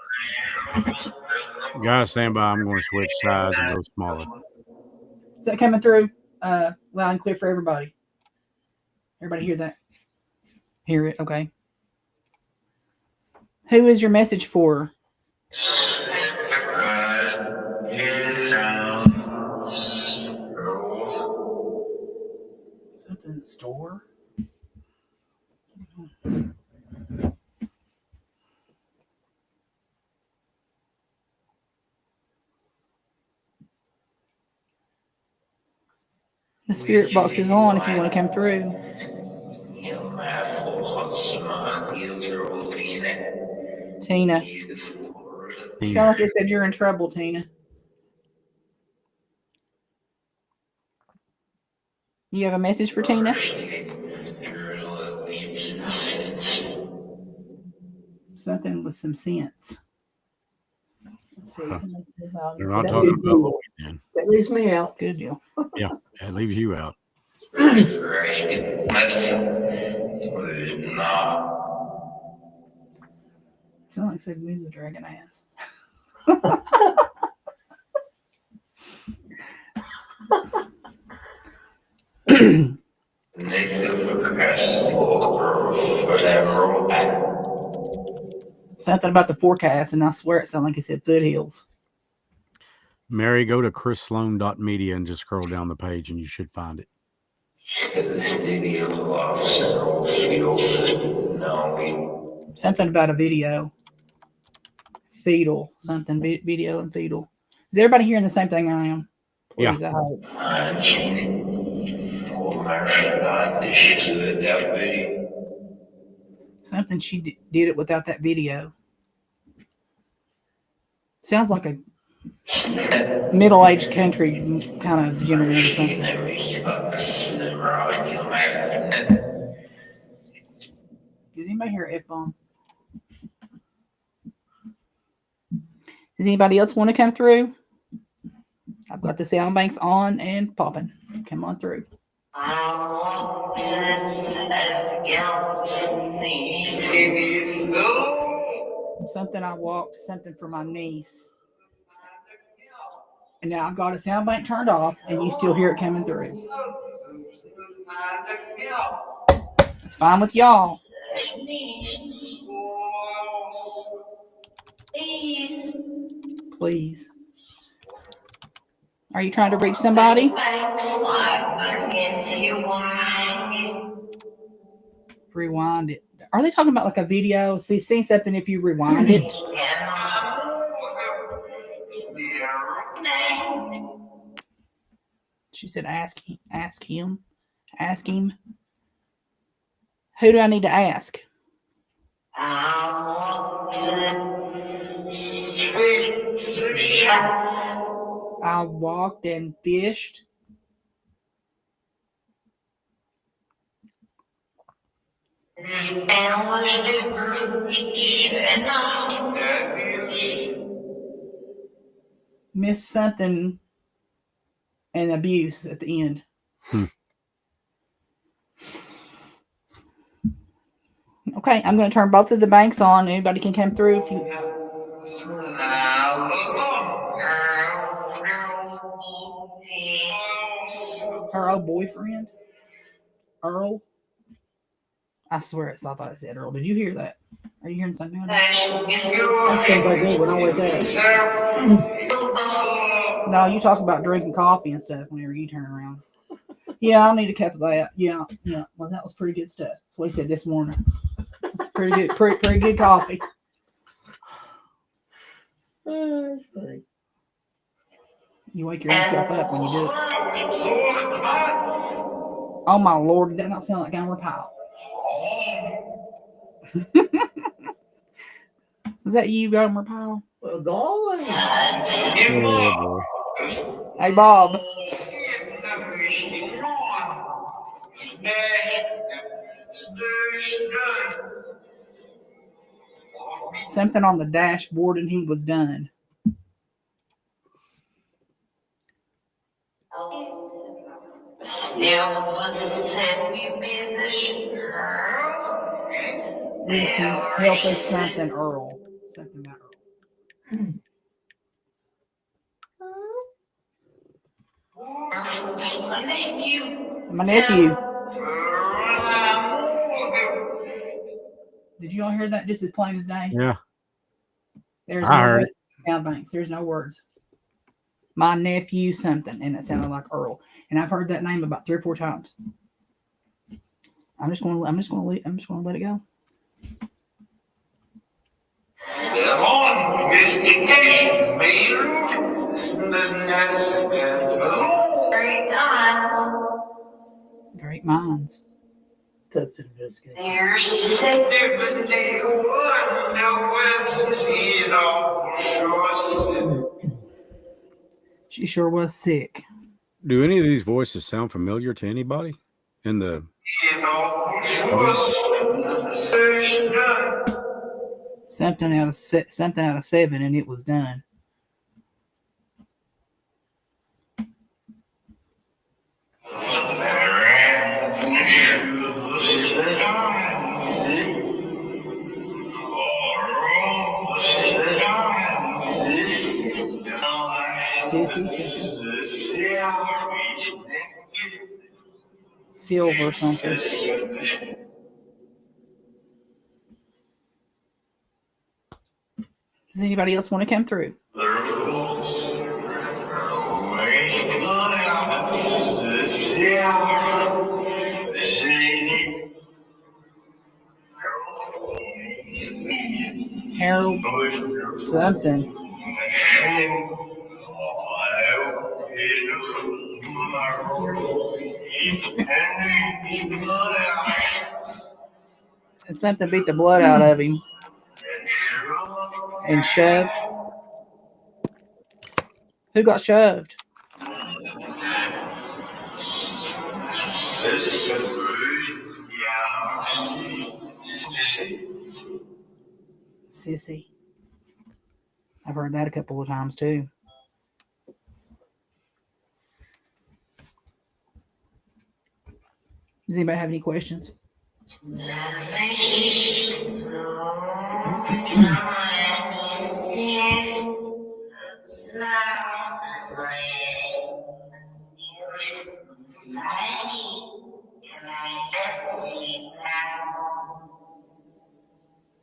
Guys, stand by. I'm going to switch sides and go smaller. Is that coming through loud and clear for everybody? Everybody hear that? Hear it? Okay. Who is your message for? Something in the store? The spirit box is on if you want to come through. Tina. You sound like it said you're in trouble, Tina. You have a message for Tina? Something with some sense. Let's see. They're not talking about Lloyd then. That leaves me out. Good deal. Yeah, that leaves you out. Sound like some news dragon ass. Something about the forecast, and I swear it sounded like it said foothills. Mary, go to chrissloan.media and just scroll down the page and you should find it. Something about a video. Fetal. Something. Video and fetal. Is everybody hearing the same thing I am? Please, Yeah. I hope. Something she did it without that video. Sounds like a middle-aged country kind of gentleman or something. Did anybody hear F-bomb? Does anybody else want to come through? I've got the sound banks on and popping. Come on through. Something I walked, something for my niece. And now I've got a sound bank turned off and you still hear it coming through. It's fine with y'all. Please. Are you trying to reach somebody? Rewind it. Are they talking about like a video? See something if you rewind it? She said ask him. Who do I need to ask? I walked and fished. Miss something and abuse at the end. Okay, I'm going to turn both of the banks on. Anybody can come through if you. Her old boyfriend, Earl. I swear I thought it said Earl. Did you hear that? Are you hearing something? That sounds like good when I wake up. No, you talk about drinking coffee and stuff whenever you turn around. Yeah, I'll need a cup of that. Yeah. Well, that was pretty good stuff. That's what he said this morning. It's pretty good. Pretty good coffee. You wake your own self up when you do it. Oh my lord, did that not sound like Gomer Pyle? Is that you, Gomer Pyle? Oh boy. Hey, Bob. Something on the dashboard and he was done. Listen, help us something, Earl. Something about Earl. My nephew. Did you all hear that just as plain as day? Yeah. There's I no heard words. Sound banks. There's no words. My nephew something, and it sounded like Earl. And I've heard that name about 3 or 4 times. I'm just gonna let it go. Great minds. That's investigation. She sure was sick. Do any of these voices sound familiar to anybody in the Something out of 7, and it was done. Silver something. Does anybody else want to come through? Harold something. And something beat the blood out of him. And shoved. Who got shoved? Sissy. I've heard that a couple of times too. Does anybody have any questions?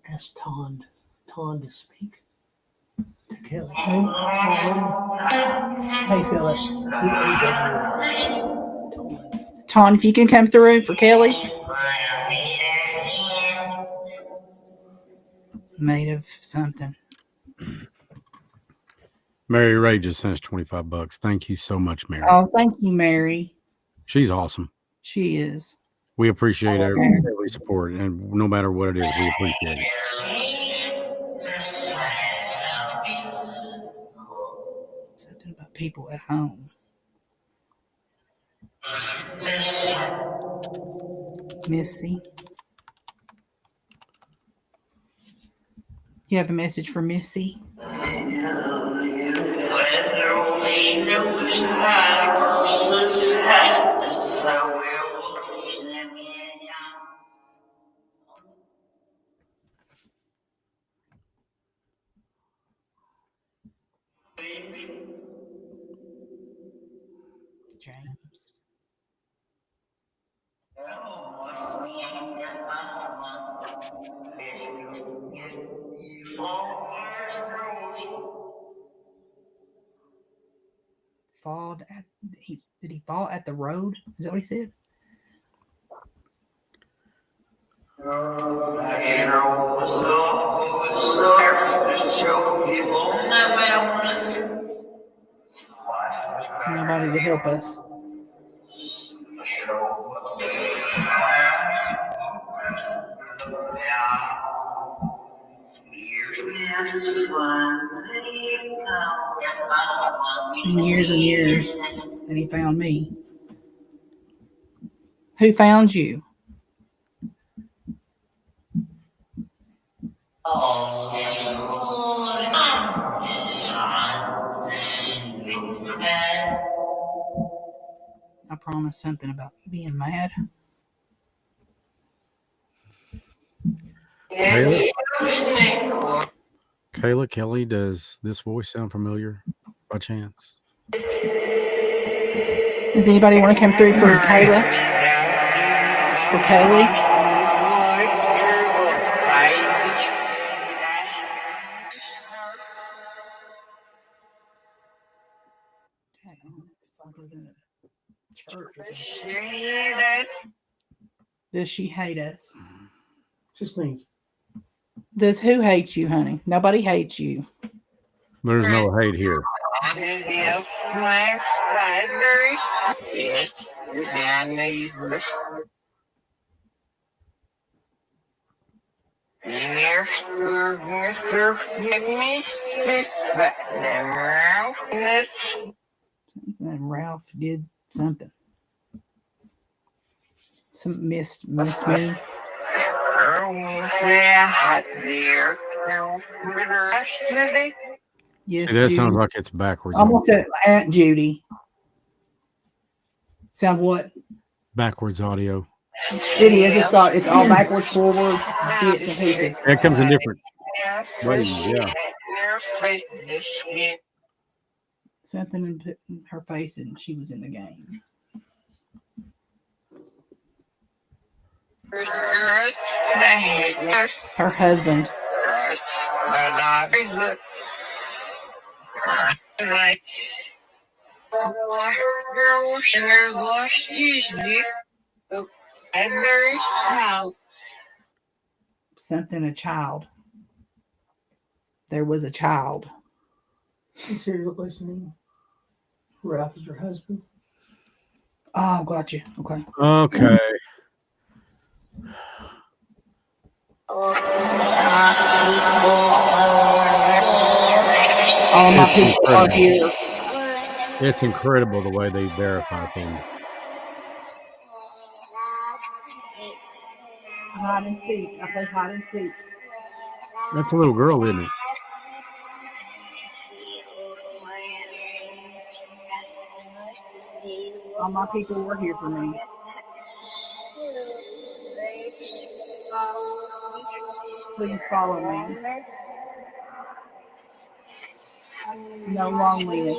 Ask Ton to speak to Kelly. Who? How you spell that? Ton, if you can come through for Kelly. Made of something. Mary Ray just sent us $25. Thank you so much, Mary. Oh, thank you, Mary. She's awesome. She is. We appreciate every support, and no matter what it is, we appreciate it. Something about people at home. Missy. You have a message for Missy? James. Did he fall at the road? Is that what he said? Nobody to help us. It's been years and years, and he found me. Who found you? I promised something about being mad. Kayla, Kelly, does this voice sound familiar by chance? Does anybody want to come through for Kayla? For Kaylee? It's like it was in a church or something. Does she hate us? Just me. Does who hate you, honey? Nobody hates you. There's no hate here. And Ralph did something. Some missed me. Yes, See, that Judy. sounds like it's backwards. Almost at Aunt Judy. Sound what? Backwards audio. It is. It's all backwards, forwards, bits and pieces. It comes in different ways. Yeah. Something and put in her face, and she was in the game. Her husband. Something a child. There was a child. She's here listening. Ralph is your husband. Oh, gotcha. Okay. Okay. All my people are here. It's incredible the way they verify things. Hide and seek. I play hide and seek. That's a little girl, isn't it? All my people were here for me. Please follow me. No loneliness.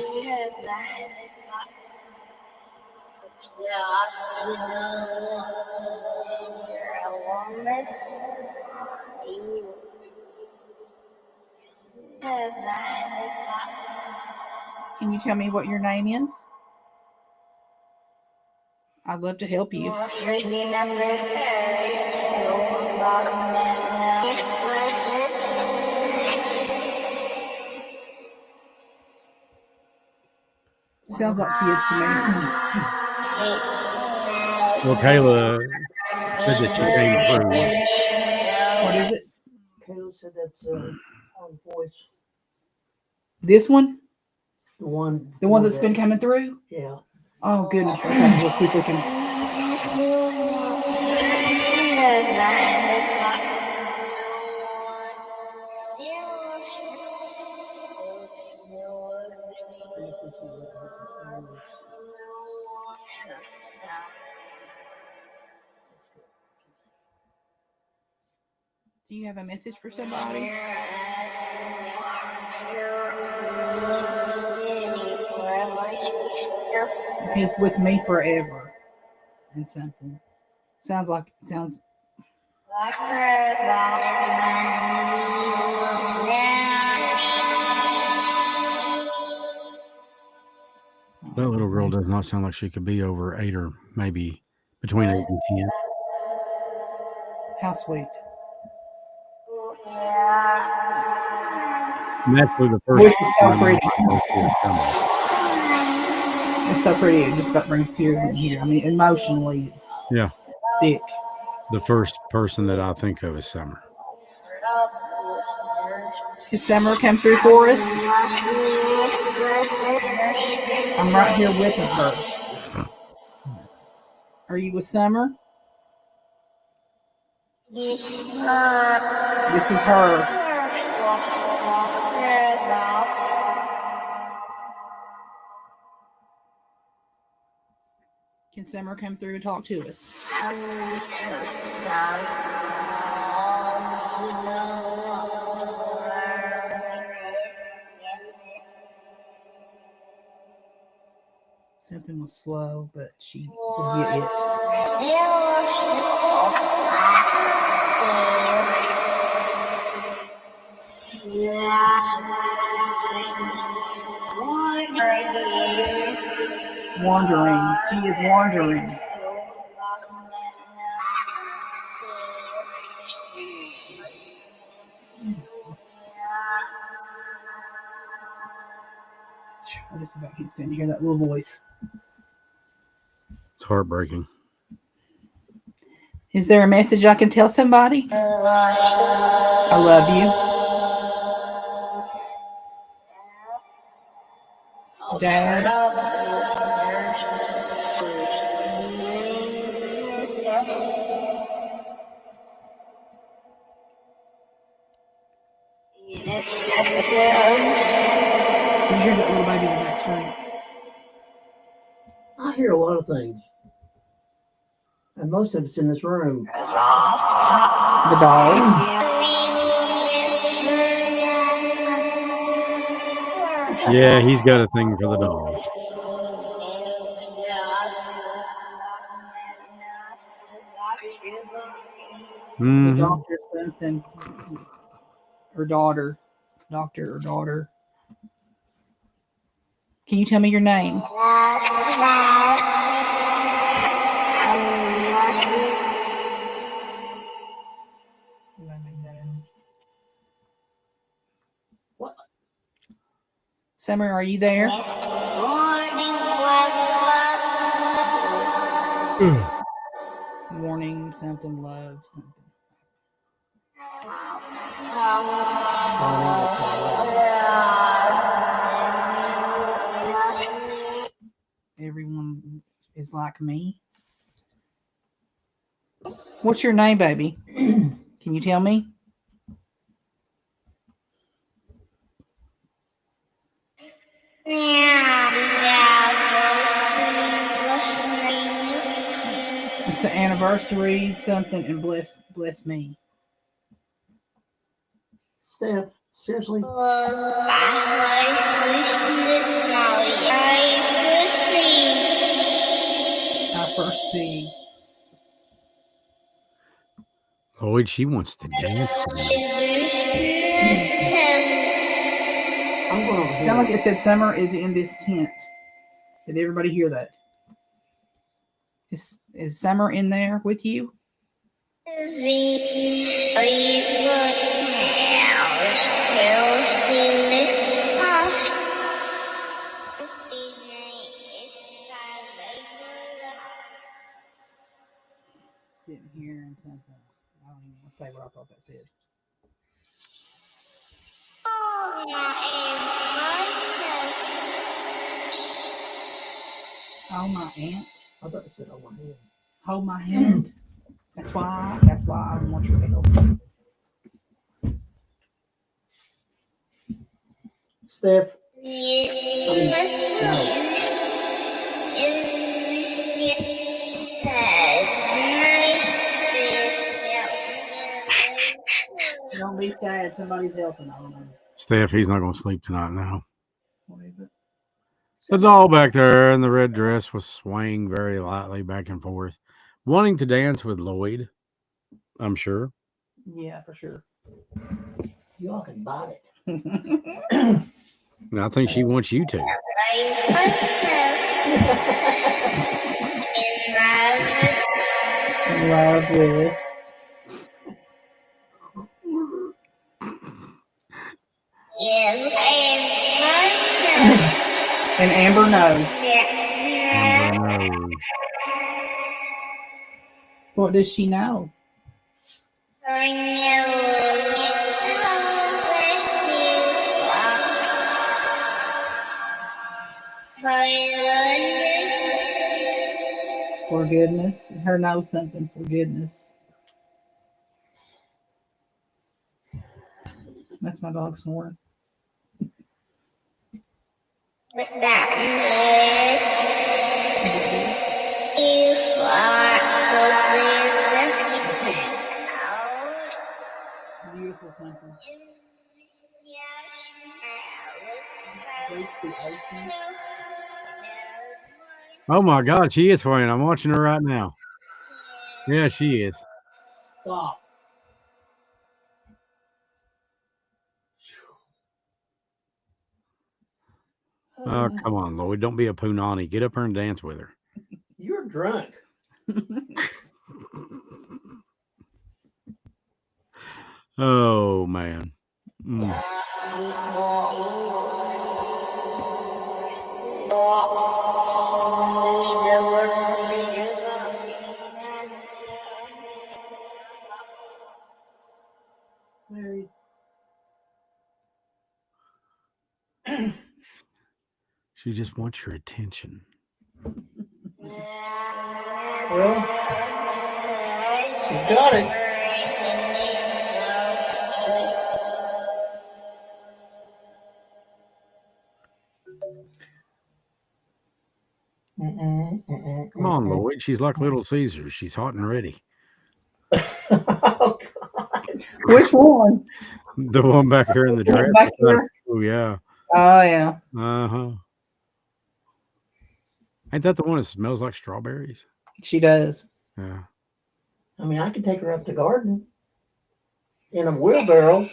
Can you tell me what your name is? I'd love to help you. Sounds like kids to me. Well, Kayla said that she came through. What is it? Kayla said that's her voice. This one? The one that's been coming through? Yeah. Oh, goodness. Okay, we'll see if we can. Do you have a message for somebody? He's with me forever. And something. Sounds. That little girl does not sound like she could be over 8 or maybe between 8 and 10. How sweet. Naturally, the first Voice is so person pretty. is It's so pretty. It just about brings tears in here. I mean, emotionally, it's yeah, thick. the first person that I think of is Summer. Did Summer come through for us? I'm right here with her. Are you with Summer? This is her. Can Summer come through and talk to us? Something was slow, but she would get it. Wandering. She is wandering. I just about can't stand to hear that little voice. It's heartbreaking. Is there a message I can tell somebody? I love you. Dad. You hear that little baby in the back street? I hear a lot of things. And most of it's in this room. The dolls. Yeah, he's got a thing for the dolls. The Mm-hmm. doctor something. Her daughter. Doctor or daughter. Can you tell me your name? What? Summer, are you there? Warning, something, love, something. Everyone is like me. What's your name, baby? Can you tell me? It's an anniversary, something, and bless me. Steph, seriously? I first see. Lloyd, she wants to dance. I'm going over It here. sounded like it said Summer is in this tent. Did everybody hear that? Is Summer in there with you? Sitting here and something. I don't even want to say what I thought that said. Oh, my aunt. I thought it said over here. Hold my hand. That's why I want your help. Steph. Don't be sad. Somebody's helping. I don't know. Steph, he's not going to sleep tonight now. What is it? The doll back there in the red dress was swaying very lightly back and forth, wanting to dance with Lloyd, I'm sure. Yeah, for sure. You all can bite it. And I think she wants you to. Love with. And Amber knows. Amber knows. What does she know? Forgiveness. Her knows something. Forgiveness. That's my dog snoring. Beautiful something. Oh my God, she is flying. I'm watching her right now. Yeah, she is. Stop. Oh, come on, Lloyd. Don't be a punani. Get up here and dance with her. You're drunk. Oh, man. Mm. Married. She just wants your attention. Well, she's got it. Come on, Lloyd. She's like Little Caesar. She's hot and ready. Oh, God. Which one? The one back here in the dress. Back here? Oh, yeah. Oh, yeah. Uh-huh. Ain't that the one that smells like strawberries? She does. Yeah. I mean, I could take her up the garden in a wheelbarrow.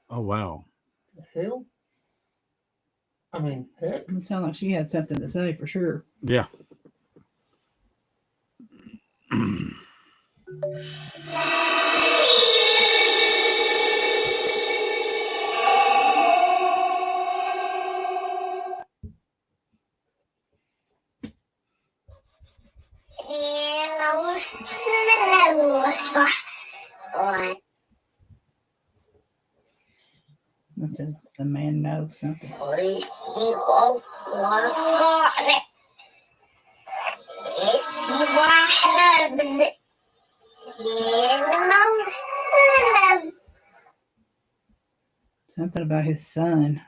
Oh, wow. The hell? I mean, heck. It sounded like she had something to say for sure. Yeah. That says the man knows something. Something about his son.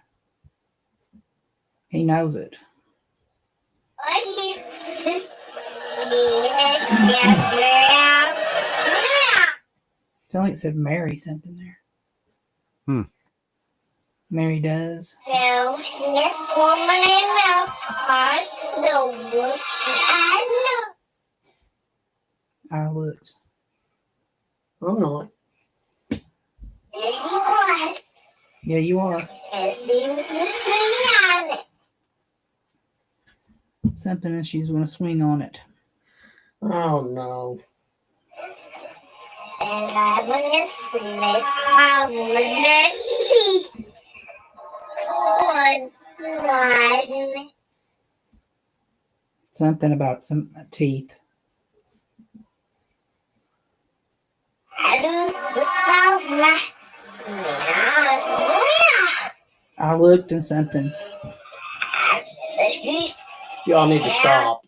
He knows it. Sound like it said Mary something there. Hmm. Mary does. I looked. I'm not. Yeah, you are. Something and she's going to swing on it. Oh, no. Something about some teeth. I looked and something. Y'all need to stop.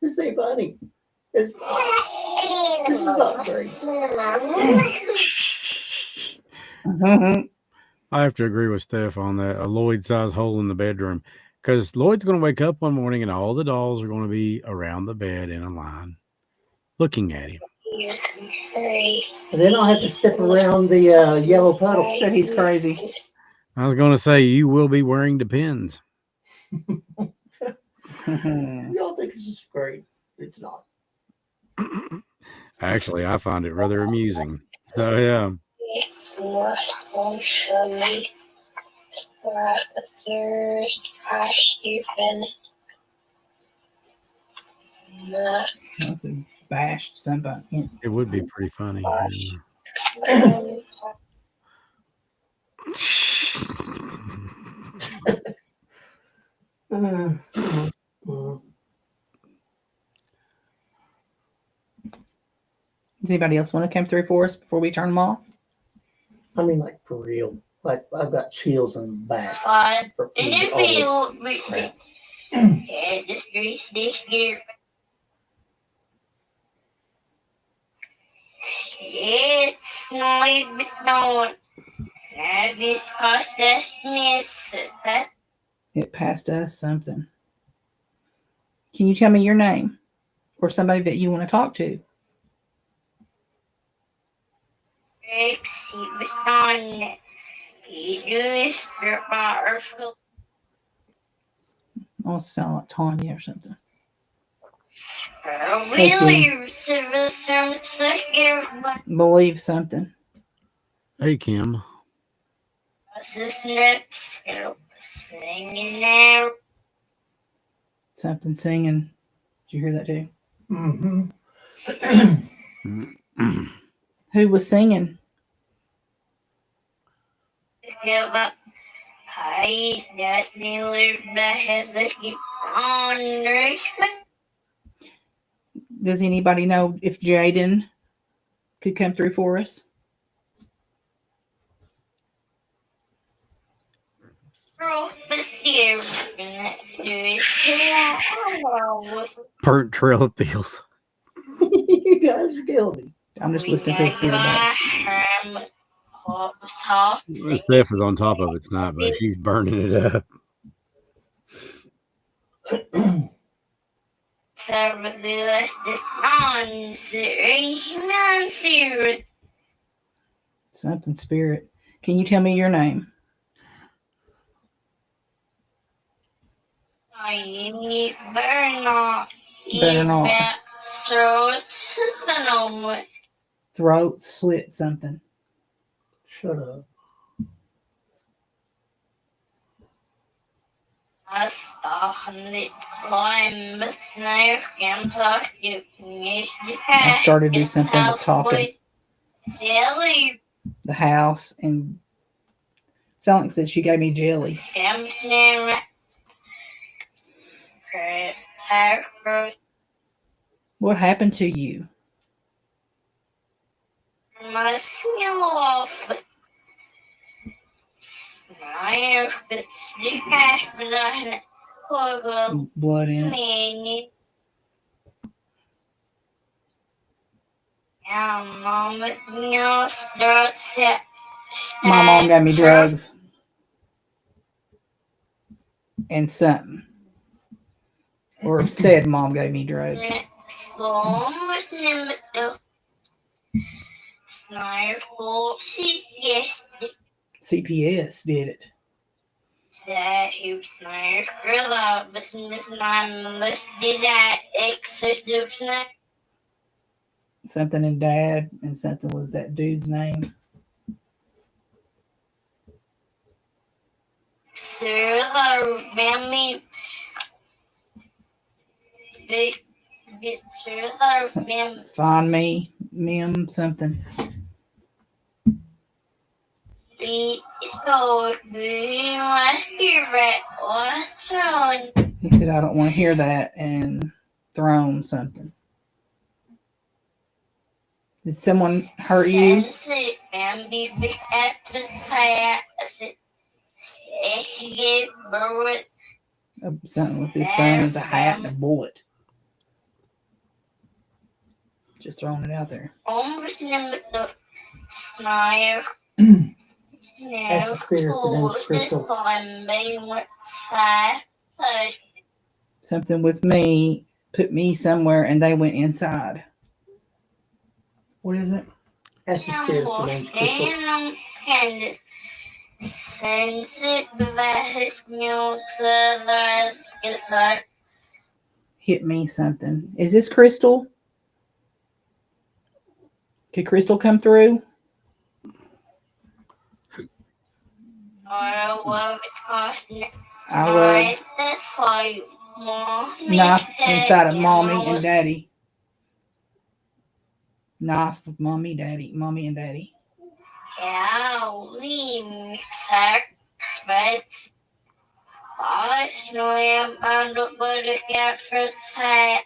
This ain't funny. It's not. This is not great. I have to agree with Steph on that. A Lloyd-sized hole in the bedroom. Because Lloyd's going to wake up one morning and all the dolls are going to be around the bed in a line looking at him. And then I'll have to step around the yellow puddle. Said he's crazy. I was going to say, you will be wearing Depends. Y'all think this is great. It's not. Actually, I find it rather amusing. So, yeah. That's a bashed somebody. It would be pretty funny. Mm, mm, mm. Does anybody else want to come through for us before we turn them off? I mean, like for real. Like I've got chills in the back. For all this crap. It's not It passed us something. Can you tell me your name or somebody that you want to talk to? I'll sound like Tanya or something. Believe something. Hey, Kim. Something singing. Did you hear that too? Mm-hmm. Who was singing? Does anybody know if Jaden could come through for us? Burnt trail of pills. You guys are killing me. I'm just listening to the spirit box. Steph is on top of it tonight, but she's burning it up. Something spirit. Can you tell me your name? Better not. Throat slit something. Shut up. I started to do something with talking. The house and Sonic said she gave me jelly. What happened to you? Blood in it. My mom gave me drugs and something. Or said mom gave me drugs. CPS did it. Something in dad and something was that dude's name. Find me, mem, something. He said, I don't want to hear that, and thrown something. Did someone hurt you? Something with his son with a hat and a bullet. Just throwing it out there. That's the spirit for them, Crystal. Something with me put me somewhere and they went inside. What is it? That's the spirit for them, Crystal. Hit me something. Is this Crystal? Could Crystal come through? I love it. I love It's like mommy, knife inside of daddy, mommy and and daddy. Knife of mommy, and daddy. yeah, we sacrifice. I swim Underwood again for that,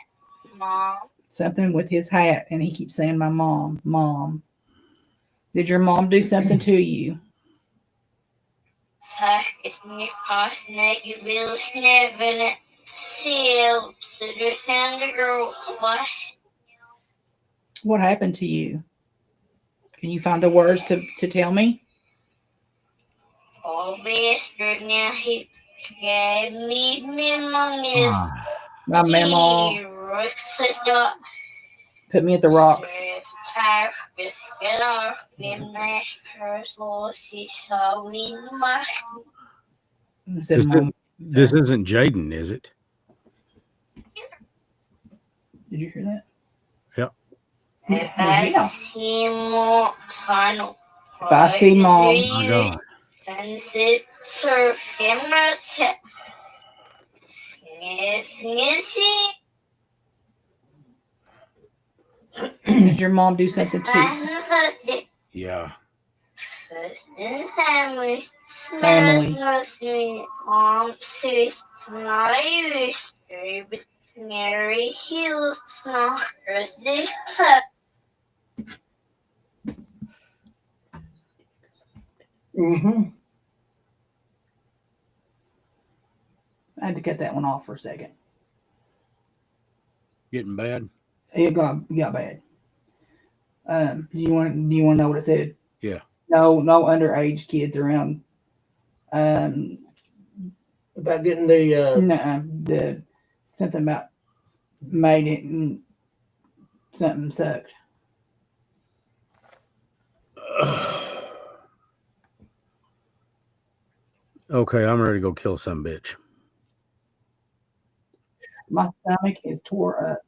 Mom. Something with his hat, and he keeps saying, "My mom, mom." Did your mom do something to you? It's me caution that you really never see sitters and the girl. What happened to you? Can you find the words to tell me? All this now he gave me memories. My mama put me at the rocks. I said, "Mom, This isn't Jaden, is it? did you hear that?" Yep. If I see more sign, If I see mom, My God. since it surfing sniffing. did your mom do something to you? Yeah. Family. Family. Mary Hills, Mm-hmm. I had to cut that one off for a second. Getting bad. It got bad. Do you want to know what it said? Yeah. No underage kids around. About getting the The something about made it and something sucked. Okay, I'm ready to go kill some bitch. My stomach is tore up.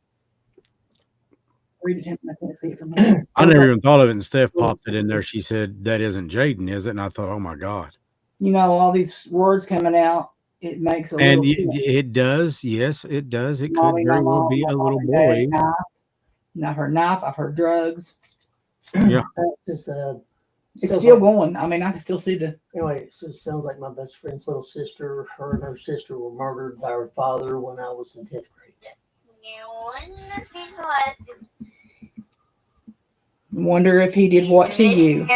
Read it to him. I can't see it from here. I never even thought of it, and Steph popped it in there. She said, "That isn't Jaden, is it?" And I thought, "Oh my God." You know, all these words coming out, it makes a And little sense. it does. Yes, it does. It could Mommy, my very well mom, be my a mom little and boy. daddy, knife. And I've heard knife. I've heard drugs. Yeah. It's It's still going. I mean, I can still see the. Anyway, it just sounds like my best friend's little sister. Her and her sister were murdered by her father when I was in 10th grade. Wonder if he did what to you.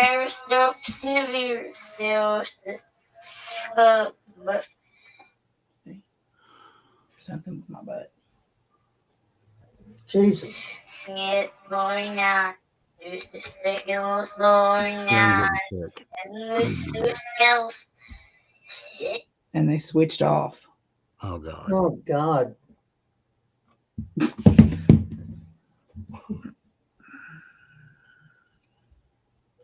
Something with my butt. Jesus. It's going on. There's the signals going Yeah, I'm on. getting sick. And the signals. And they switched off. Oh God. Oh God.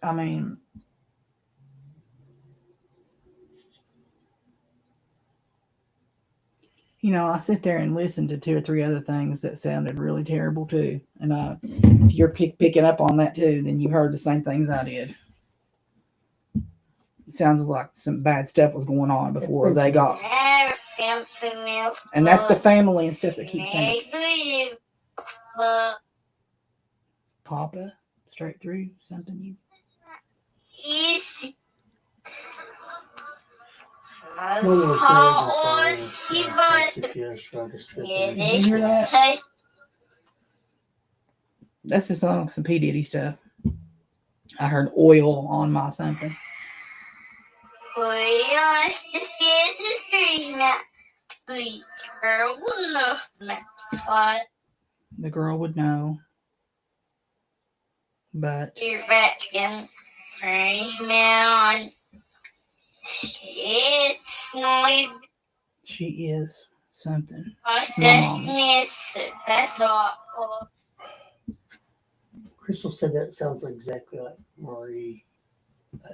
I mean, you know, I sit there and listen to 2 or 3 other things that sounded really terrible too. And if you're picking up on that too, then you heard the same things I did. It sounds like some bad stuff was going on before they got. And that's the family and stuff that keeps saying. Papa, straight through something you. Easy. Did you hear that? That's the song, some P. Diddy stuff. I heard oil on my something. The girl would know. But you're vacuum man. It's not. She is something. That's all. Crystal said that sounds exactly like Marie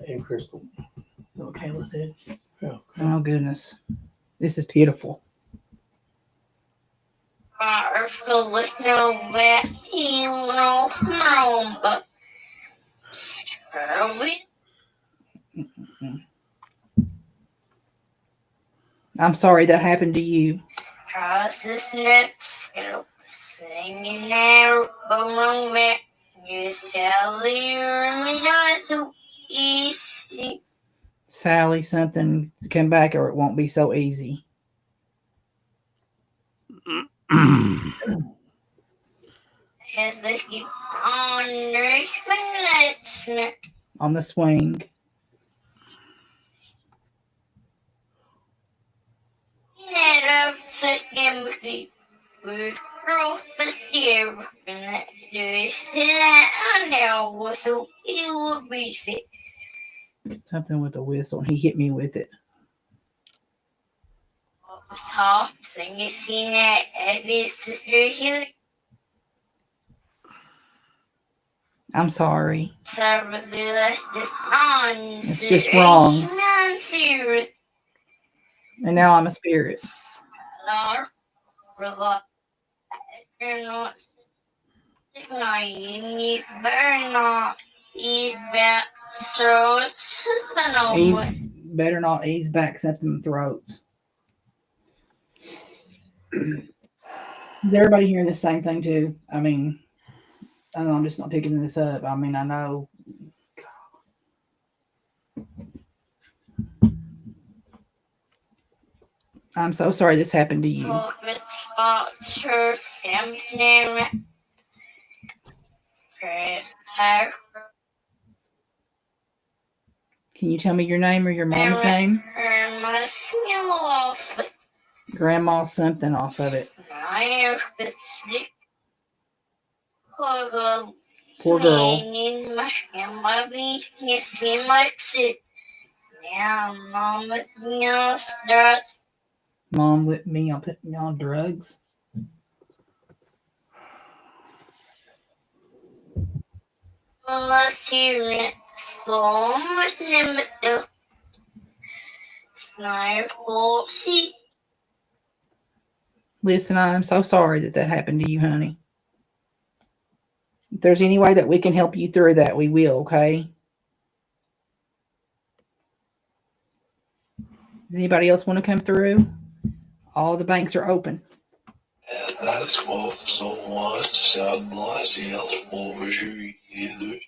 and Crystal. What Kayla said. Yeah. Oh goodness, this is beautiful. I'm sorry that happened to you. Across the snips, singing there, moment. You Sally, me not so easy. Sally, something to come back or it won't be so easy. As I keep on reaching On the swing. net of such empathy. We're here, and that is that I know was so it would be fit. Something with a whistle. He hit me with it. Soft singing that as his sister here. I'm sorry. It's just wrong. And now I'm a spirit. Better not ease back something throats. Is everybody hearing the same thing too? I mean, I know I'm just not picking this up. I mean, I know. I'm so sorry this happened to you. Can you tell me your name or your mom's name? Grandma something off of it. Poor girl. Mom with me on putting me on drugs. Listen, I'm so sorry that happened to you, honey. If there's any way that we can help you through that, we will, okay? Does anybody else want to come through? All the banks are open. And that's what someone said myself over you either.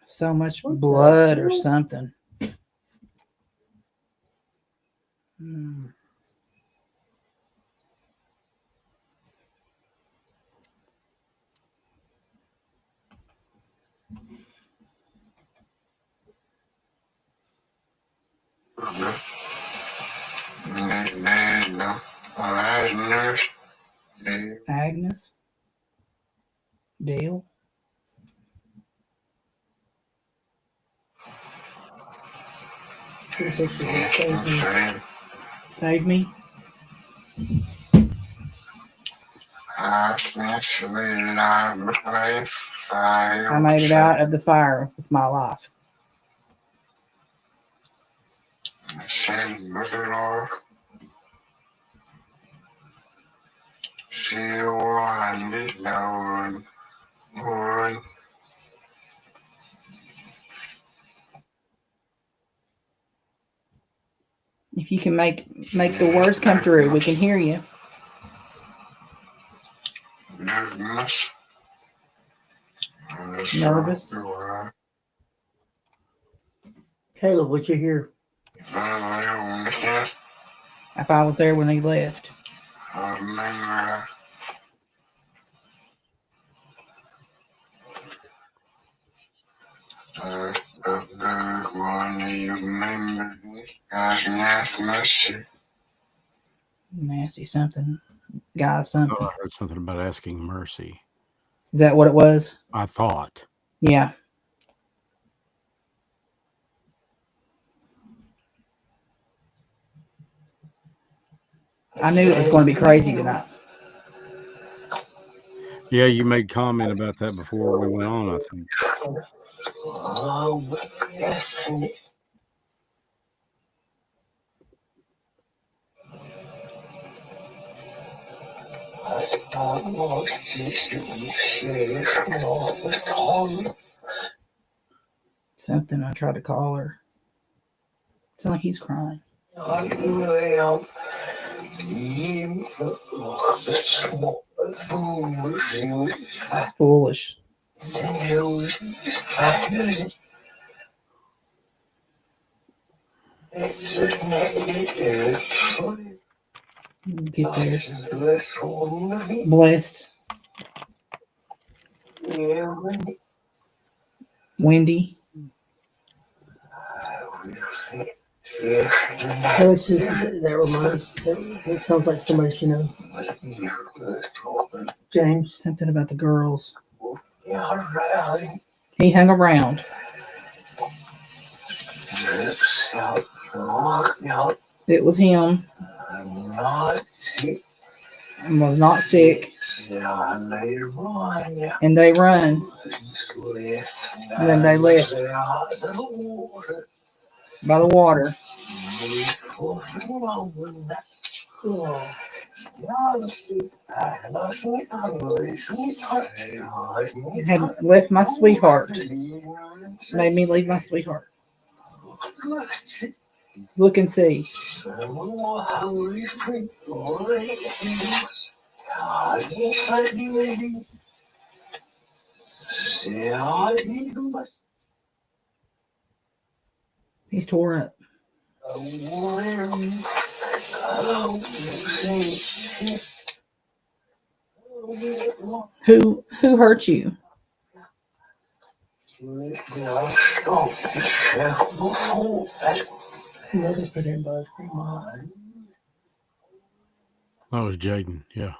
So much blood or something. Agnes? Dale? Save me? I made it out of the fire with my life. If you can make the words come through, we can hear you. Nervous? Caleb, would you hear? If I was there when he left. Nasty something. Guy something. Oh, I heard something about asking mercy. Is that what it was? I thought. Yeah. I knew it was going to be crazy tonight. Yeah, you made comment about that before we went on, I think. Something. I tried to call her. It's like he's crying. It's foolish. Get there. Blessed. Wendy. So it's just that reminds. That sounds like somebody you know. James. Something about the girls. He hung around. It was him. And was not sick. And they run. And then they left by the water. Had left my sweetheart. Made me leave my sweetheart. Look and see. He's tore up. Who hurt you? That was Jaden. Yeah.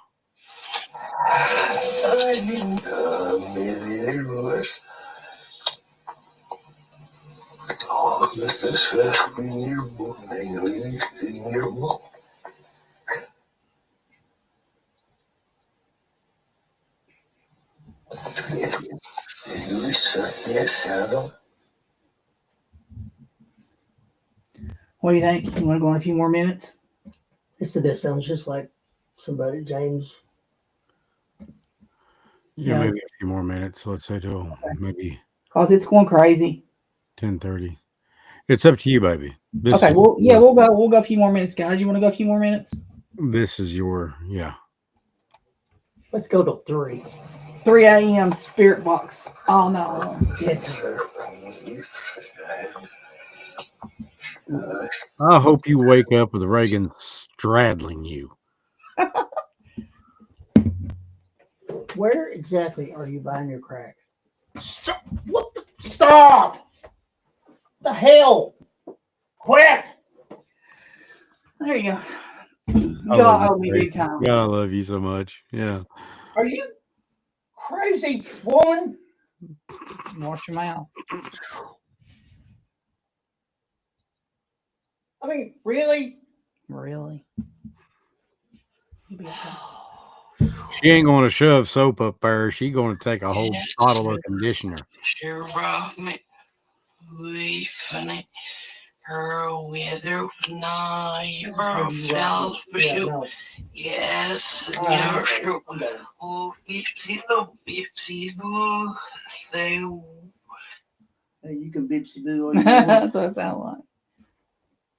What do you think? You want to go on a few more minutes? They said that sounds just like somebody, James. Yeah, Yeah, maybe a few more minutes. Let's say till maybe Cause it's going crazy. 10:30. It's up to you, baby. This Okay, is well, yeah, we'll go a few more minutes, guys. You want to go a few more minutes? this is your Let's go to 3. 3 a.m. spirit box all night long. I hope you wake up with Reagan straddling you. Where exactly are you buying your crack? Stop! What the? Stop! The hell! Quit! There you go. I God love owe me you, big Tracy. time. God, I love you so much. Yeah. Are you crazy, woman? Watch your mouth. I mean, really? Really? You'll be okay. She ain't going to shove soap up there. She going to take a whole bottle of conditioner. Sure brought me way funny. Her weather night fell shoot. Yes, you're sure. Oh, Bipsy boo. They Hey, you can bipsy boo all you want. That's what it sounds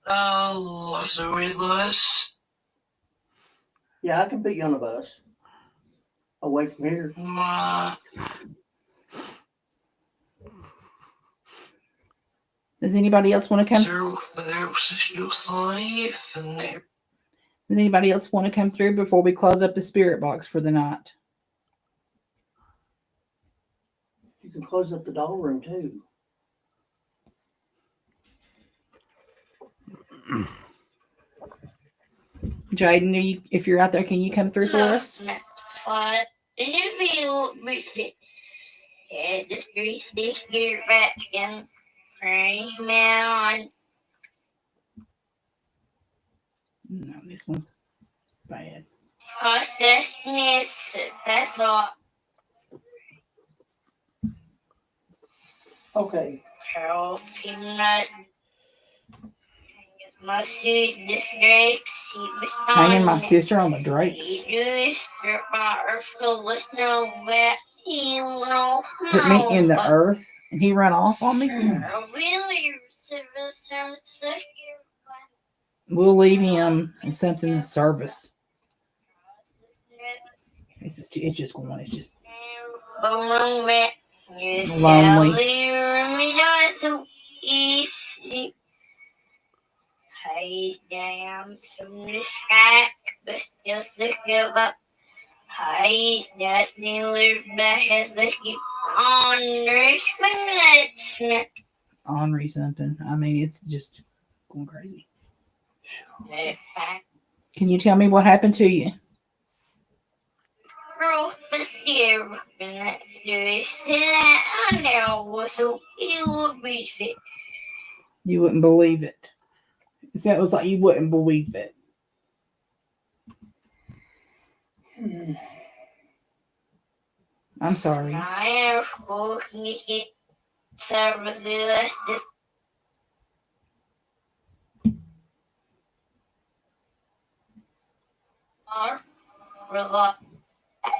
like. lost her with us. Yeah, I can put you on a bus. Away from here. My Does anybody else want to come? Does anybody else want to come through before we close up the spirit box for the night? You can close up the doll room too. Jaden, if you're out there, can you come through for us? If you visit the streets this year back in Fremont. No, this one's bad. Cause that's all. Okay. Carol Peanut. My sister Drakes. Hanging my sister on the drapes. Put me in the earth and he ran off on me. We'll leave him in something in service. It's just going. It's just lonely. Hey, damn, some sky, but still sick of up. Hey, just live back as they keep on Richmond. ornery something. I mean, it's just going crazy. Can you tell me what happened to you? You wouldn't believe it. It was like you wouldn't believe it. I'm sorry.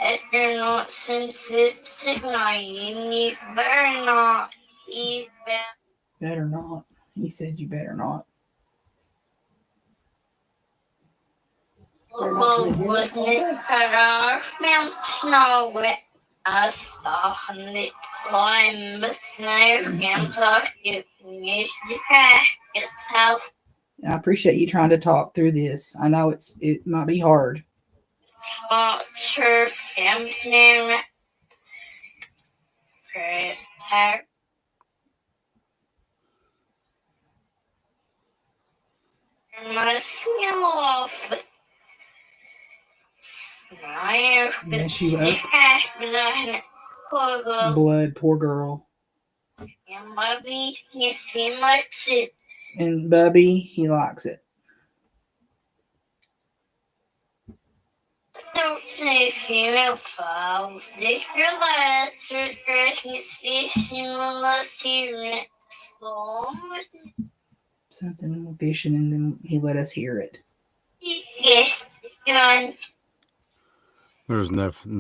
If you're not sensitive, you better not eat that. Better not. He said you better not. Wasn't it our snow I saw the climb him talk you it's how I appreciate you trying to talk through this. I know it might be hard. sponsor family protect myself. Mess you up. Blood, poor girl. And Bobby, he seems like it. And Bubby, he likes it. Don't say female fowls. They realize he's fishing unless he slow. Something fishing, and then he let us hear it. Yes, John. There's nothing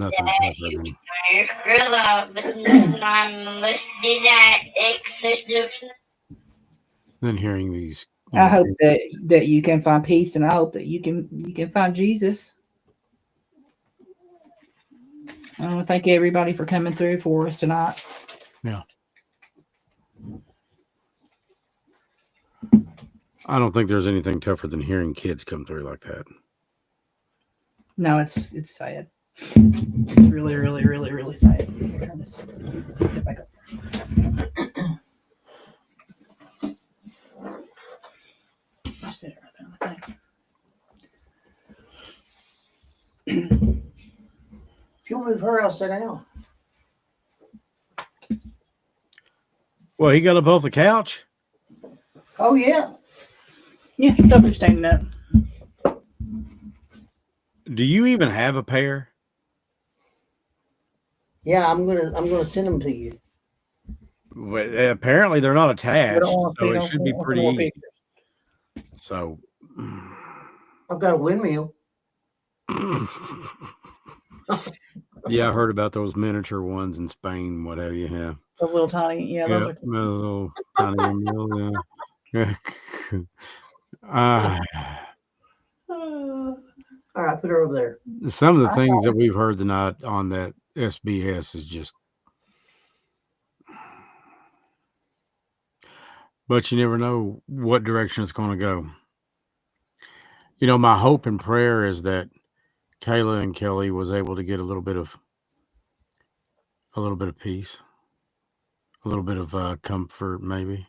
than hearing these. I hope that you can find peace, and I hope that you can find Jesus. I want to thank everybody for coming through for us tonight. Yeah. I don't think there's anything tougher than hearing kids come through like that. No, it's sad. It's really, really, really, really sad. Turn this back up. Just sit right there on the thing. If you'll move her, I'll sit down. Well, he got up off the couch. Oh yeah. Yeah, he's up there standing up. Do you even have a pair? Yeah, I'm gonna send them to you. Well, apparently they're not attached, so it should be pretty easy. So, I've got a windmill. yeah, I heard about those miniature ones in Spain, what have you. Yeah, Those little tiny, yeah, those are little tiny windmill. Yeah. All right, put her over there. Some of the things that we've heard tonight on that SBS is just, but you never know what direction it's going to go. You know, my hope and prayer is that Kayla and Kelly was able to get a little bit of peace, a little bit of comfort, maybe,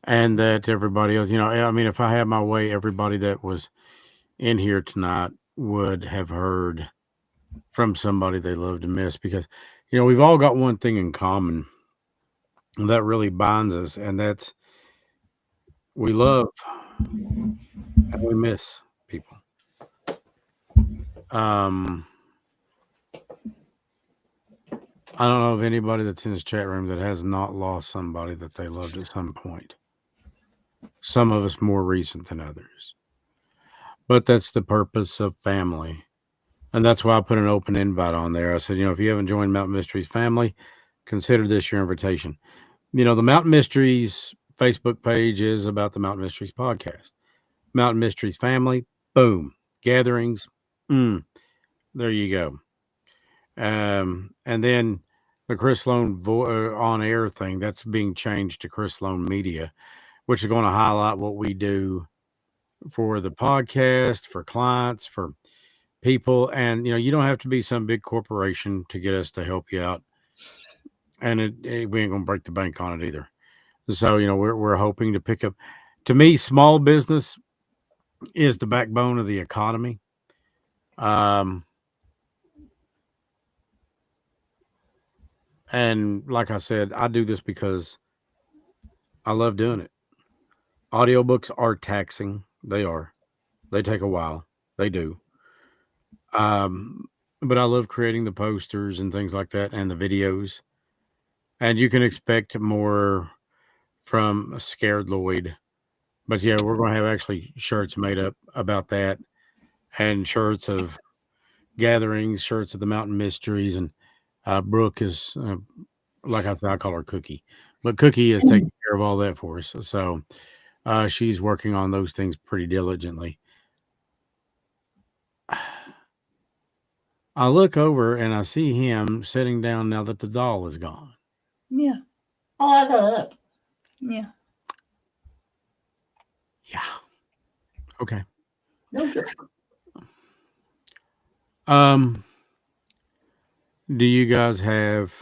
and that everybody else, you know, I mean, if I had my way, everybody that was in here tonight would have heard from somebody they loved and miss, because, you know, we've all got one thing in common that really binds us, and that's we love and we miss people. I don't know of anybody that's in this chat room that has not lost somebody that they loved at some point. Some of us more recent than others. But that's the purpose of family. And that's why I put an open invite on there. I said, you know, if you haven't joined Mountain Mysteries family, consider this your invitation. You know, the Mountain Mysteries Facebook page is about the Mountain Mysteries podcast. Mountain Mysteries family. Boom. Gatherings. There you go. And then the Chris Sloan on air thing, that's being changed to Chris Sloan Media, which is going to highlight what we do for the podcast, for clients, for people. And, you don't have to be some big corporation to get us to help you out. And we ain't going to break the bank on it either. So, we're hoping to pick up. To me, small business is the backbone of the economy. And like I said, I do this because I love doing it. Audiobooks are taxing. They are. They take a while. They do. But I love creating the posters and things like that and the videos. And you can expect more from Scared Lloyd. But yeah, we're going to have actually shirts made up about that, and shirts of gatherings, shirts of the Mountain Mysteries. And Brooke is, like I said, I call her Cookie. But Cookie is taking care of all that for us. So she's working on those things pretty diligently. I look over and I see him sitting down now that the doll is gone. Yeah. Oh, I got up. Yeah. Yeah. Okay. No joke. Do you guys have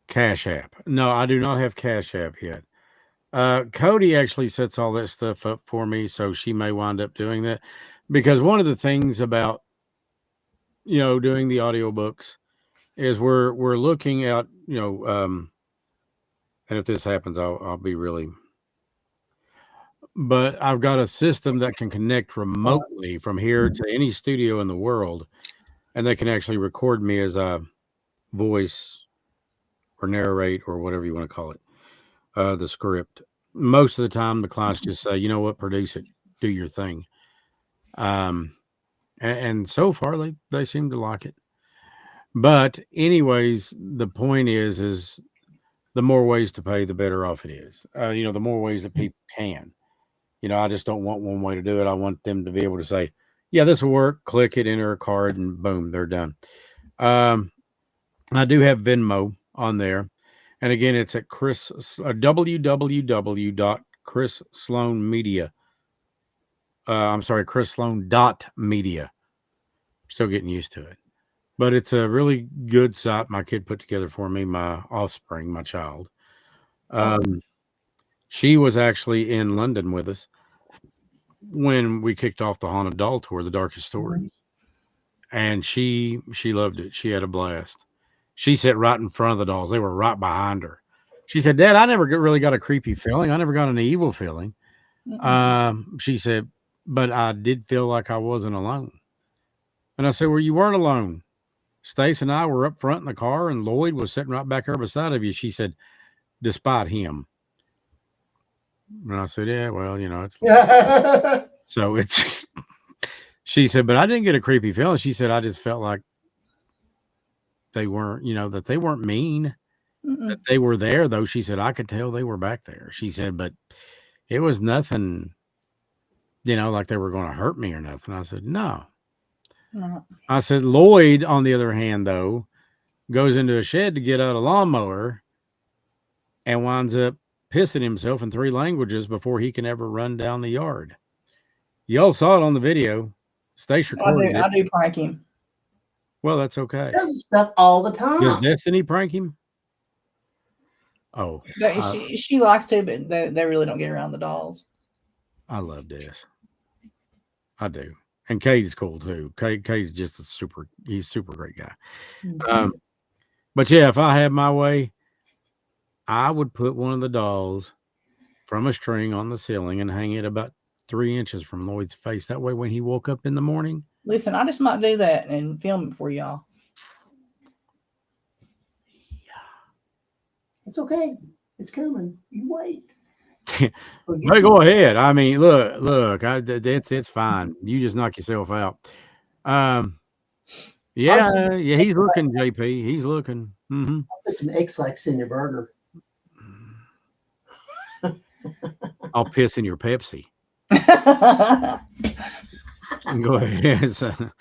Cash App? No, I do not have Cash App yet. Cody actually sets all that stuff up for me, so she may wind up doing that. Because one of the things about, doing the audiobooks is we're looking at, and if this happens, I'll be really. But I've got a system that can connect remotely from here to any studio in the world, and they can actually record me as a voice or narrate or whatever you want to call it, the script. Most of the time, the clients just say, "You know what, produce it, do your thing." And so far, they seem to like it. But anyways, the point is the more ways to pay, the better off it is. The more ways that people can. I just don't want one way to do it. I want them to be able to say, "Yeah, this will work." Click it, enter a card, and boom, they're done. I do have Venmo on there. And again, it's at www.chrissloanmedia. chrissloan.media. Still getting used to it. But it's a really good site my kid put together for me, my offspring, my child. She was actually in London with us when we kicked off the Haunted Doll Tour, The Darkest Stories. And she loved it. She had a blast. She sat right in front of the dolls. They were right behind her. She said, "Dad, I never really got a creepy feeling. I never got an evil feeling." She said, "But I did feel like I wasn't alone." And I said, "Well, you weren't alone. Stace and I were up front in the car, and Lloyd was sitting right back there beside of you." She said, "Despite him." And I said, "Yeah, well, it's so it's." She said, "But I didn't get a creepy feeling." She said, "I just felt like they weren't, that they weren't mean, that they were there, though." She said, "I could tell they were back there." She said, "But it was nothing, like they were going to hurt me or nothing." I said, "No." I said, "Lloyd, on the other hand, though, goes into a shed to get out a lawnmower and winds up pissing himself in 3 languages before he can ever run down the yard." Y'all saw it on the video. Stacia recorded it. I do prank him. Well, that's okay. Does stuff all the time. Does Destiny prank him? Oh, she likes to, but they really don't get around the dolls. I love Des. I do. And Kate is cool too. Kate's just he's a super great guy. But yeah, if I had my way, I would put one of the dolls from a string on the ceiling and hang it about 3 inches from Lloyd's face. That way, when he woke up in the morning. Listen, I just might do that and film it for y'all. It's okay. It's coming. You wait. Hey, go ahead. I mean, look, it's fine. You just knock yourself out. Yeah, he's looking, JP. He's looking. Mm-hmm. Put some X-Lax in your burger. I'll piss in your Pepsi. Go ahead. Son.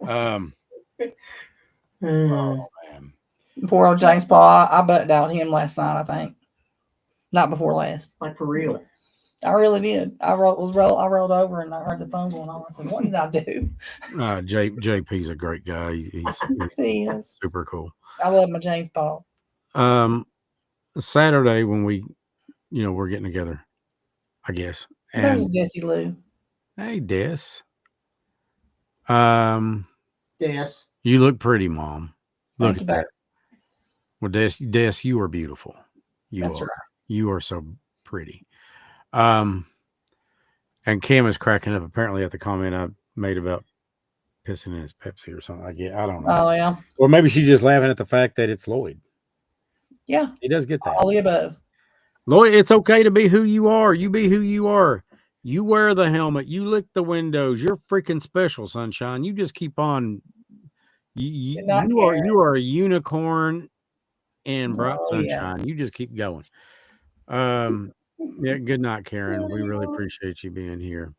Um, oh man. Poor old James Paul. I butt out him last night, I think. Not before last. Like for real. I really did. I rolled over and I heard the phone going on. I said, "What did I do?" JP's a great guy. He's He is. super cool. I love my James Paul. Saturday when we're getting together, I guess. There's And Jesse Lou. hey, Des. Yes. You look pretty, Mom. Look Thank at you, that. Well, Des, you are beautiful. That's are. right. You are so pretty. And Kim is cracking up apparently at the comment I made about pissing in his Pepsi or something. I don't know. Oh yeah. Or maybe she's just laughing at the fact that it's Lloyd. Yeah. He does get that. All the above. Lloyd, it's okay to be who you are. You be who you are. You wear the helmet. You lick the windows. You're freaking special, sunshine. You just keep on. Did not You are a unicorn in bright Oh, yeah. sunshine. You just keep going. Yeah. Good night, Karen. We really appreciate you being here.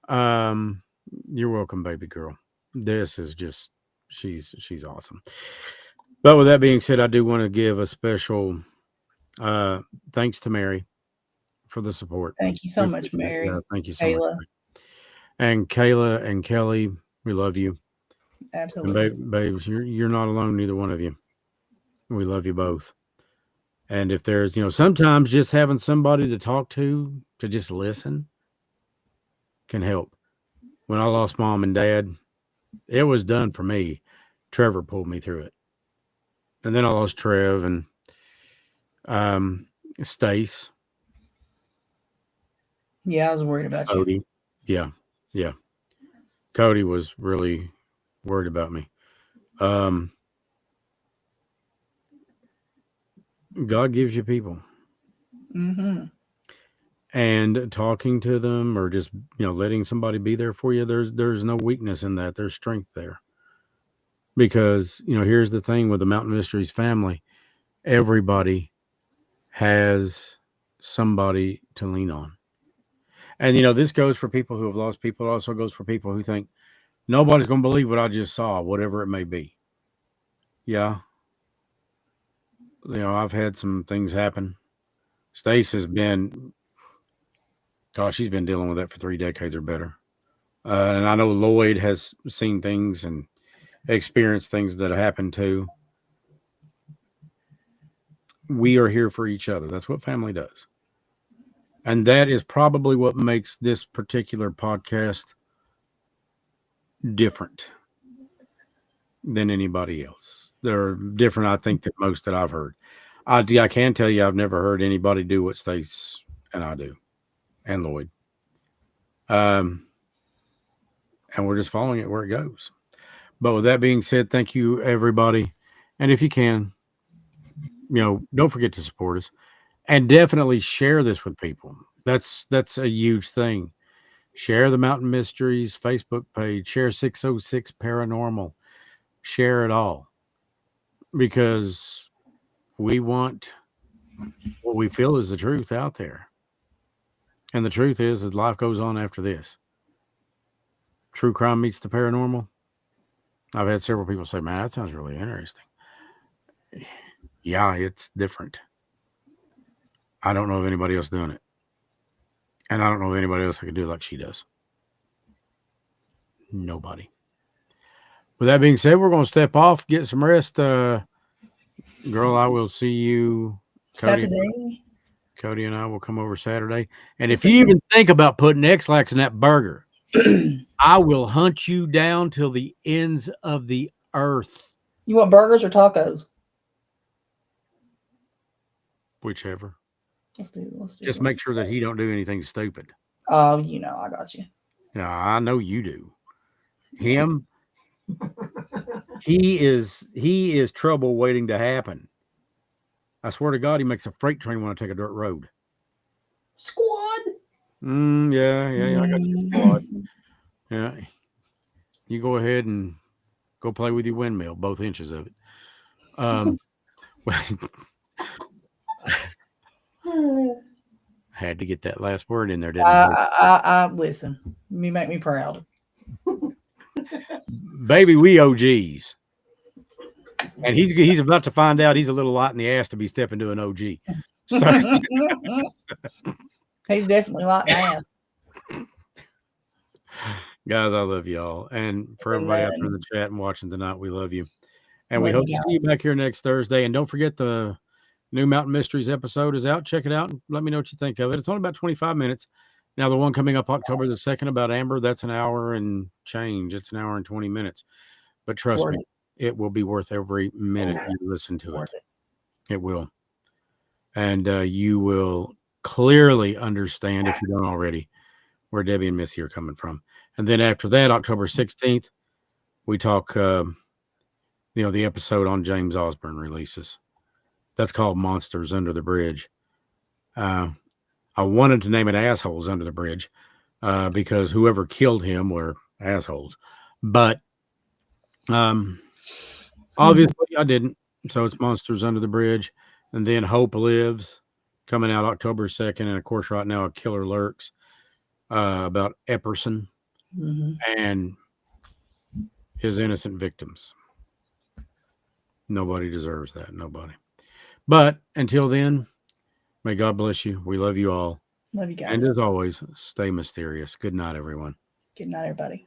You're welcome, baby girl. This is just she's awesome. But with that being said, I do want to give a special thanks to Mary for the support. Thank you so We much, appreciate Mary. that. Thank you so Kayla. much. And Kayla and Kelly, we love you. Absolutely. And babes, you're not alone, neither one of you. We love you both. And if there's, sometimes just having somebody to talk to just listen can help. When I lost mom and dad, it was done for me. Trevor pulled me through it. And then I lost Trev and Stace. Yeah, I was worried about you. Cody. Yeah. Cody was really worried about me. God gives you people. Mm-hmm. And talking to them or just, letting somebody be there for you, there's no weakness in that. There's strength there. Because, here's the thing with the Mountain Mysteries family. Everybody has somebody to lean on. And, this goes for people who have lost people. It also goes for people who think nobody's going to believe what I just saw, whatever it may be. Yeah. I've had some things happen. Stace has been, gosh, she's been dealing with that for 3 decades or better. And I know Lloyd has seen things and experienced things that have happened too. We are here for each other. That's what family does. And that is probably what makes this particular podcast different than anybody else. They're different, I think, than most that I've heard. I can tell you I've never heard anybody do what Stace and I do, and Lloyd. And we're just following it where it goes. But with that being said, thank you, everybody. And if you can, don't forget to support us. And definitely share this with people. That's a huge thing. Share the Mountain Mysteries Facebook page. Share 606 Paranormal. Share it all. Because we want what we feel is the truth out there. And the truth is life goes on after this. True crime meets the paranormal. I've had several people say, man, that sounds really interesting. Yeah, it's different. I don't know of anybody else doing it. And I don't know of anybody else that could do it like she does. Nobody. With that being said, we're going to step off, get some rest. Girl, I will see you Saturday. Cody and I will come over Saturday. And if you even think about putting X-Lax in that burger, I will hunt you down till the ends of the earth. You want burgers or tacos? Whichever. Let's do. Just make sure that he don't do anything stupid. Oh, I got you. Yeah, I know you do. Him, he is trouble waiting to happen. I swear to God, he makes a freight train when I take a dirt road. Squad. Yeah, I got you, squad. Yeah, you go ahead and go play with your windmill, both inches of it. Had to get that last word in there, didn't I? I listen. You make me proud. Baby, we OGs. And he's about to find out he's a little light in the ass to be stepping to an OG. So He's definitely like an ass. guys, I love y'all. And for everybody out there in the chat and watching tonight, we love you. And we Love hope you to see you guys. back here next Thursday. And don't forget the new Mountain Mysteries episode is out. Check it out and let me know what you think of it. It's only about 25 minutes. Now, the one coming up October the 2nd about Amber, that's an hour and change. It's an hour and 20 minutes. But trust me, it will be worth every minute you listen to it. It will. And you will clearly understand, if you don't already, where Debbie and Missy are coming from. And then after that, October 16th, we talk, the episode on James Osborne releases. That's called Monsters Under the Bridge. I wanted to name it Assholes Under the Bridge because whoever killed him were assholes. But obviously I didn't. So it's Monsters Under the Bridge. And then Hope Lives coming out October 2nd. And of course, right now, A Killer Lurks about Epperson and his innocent victims. Nobody deserves that. Nobody. But until then, may God bless you. We love you all. Love you guys. And as always, stay mysterious. Good night, everyone. Good night, everybody.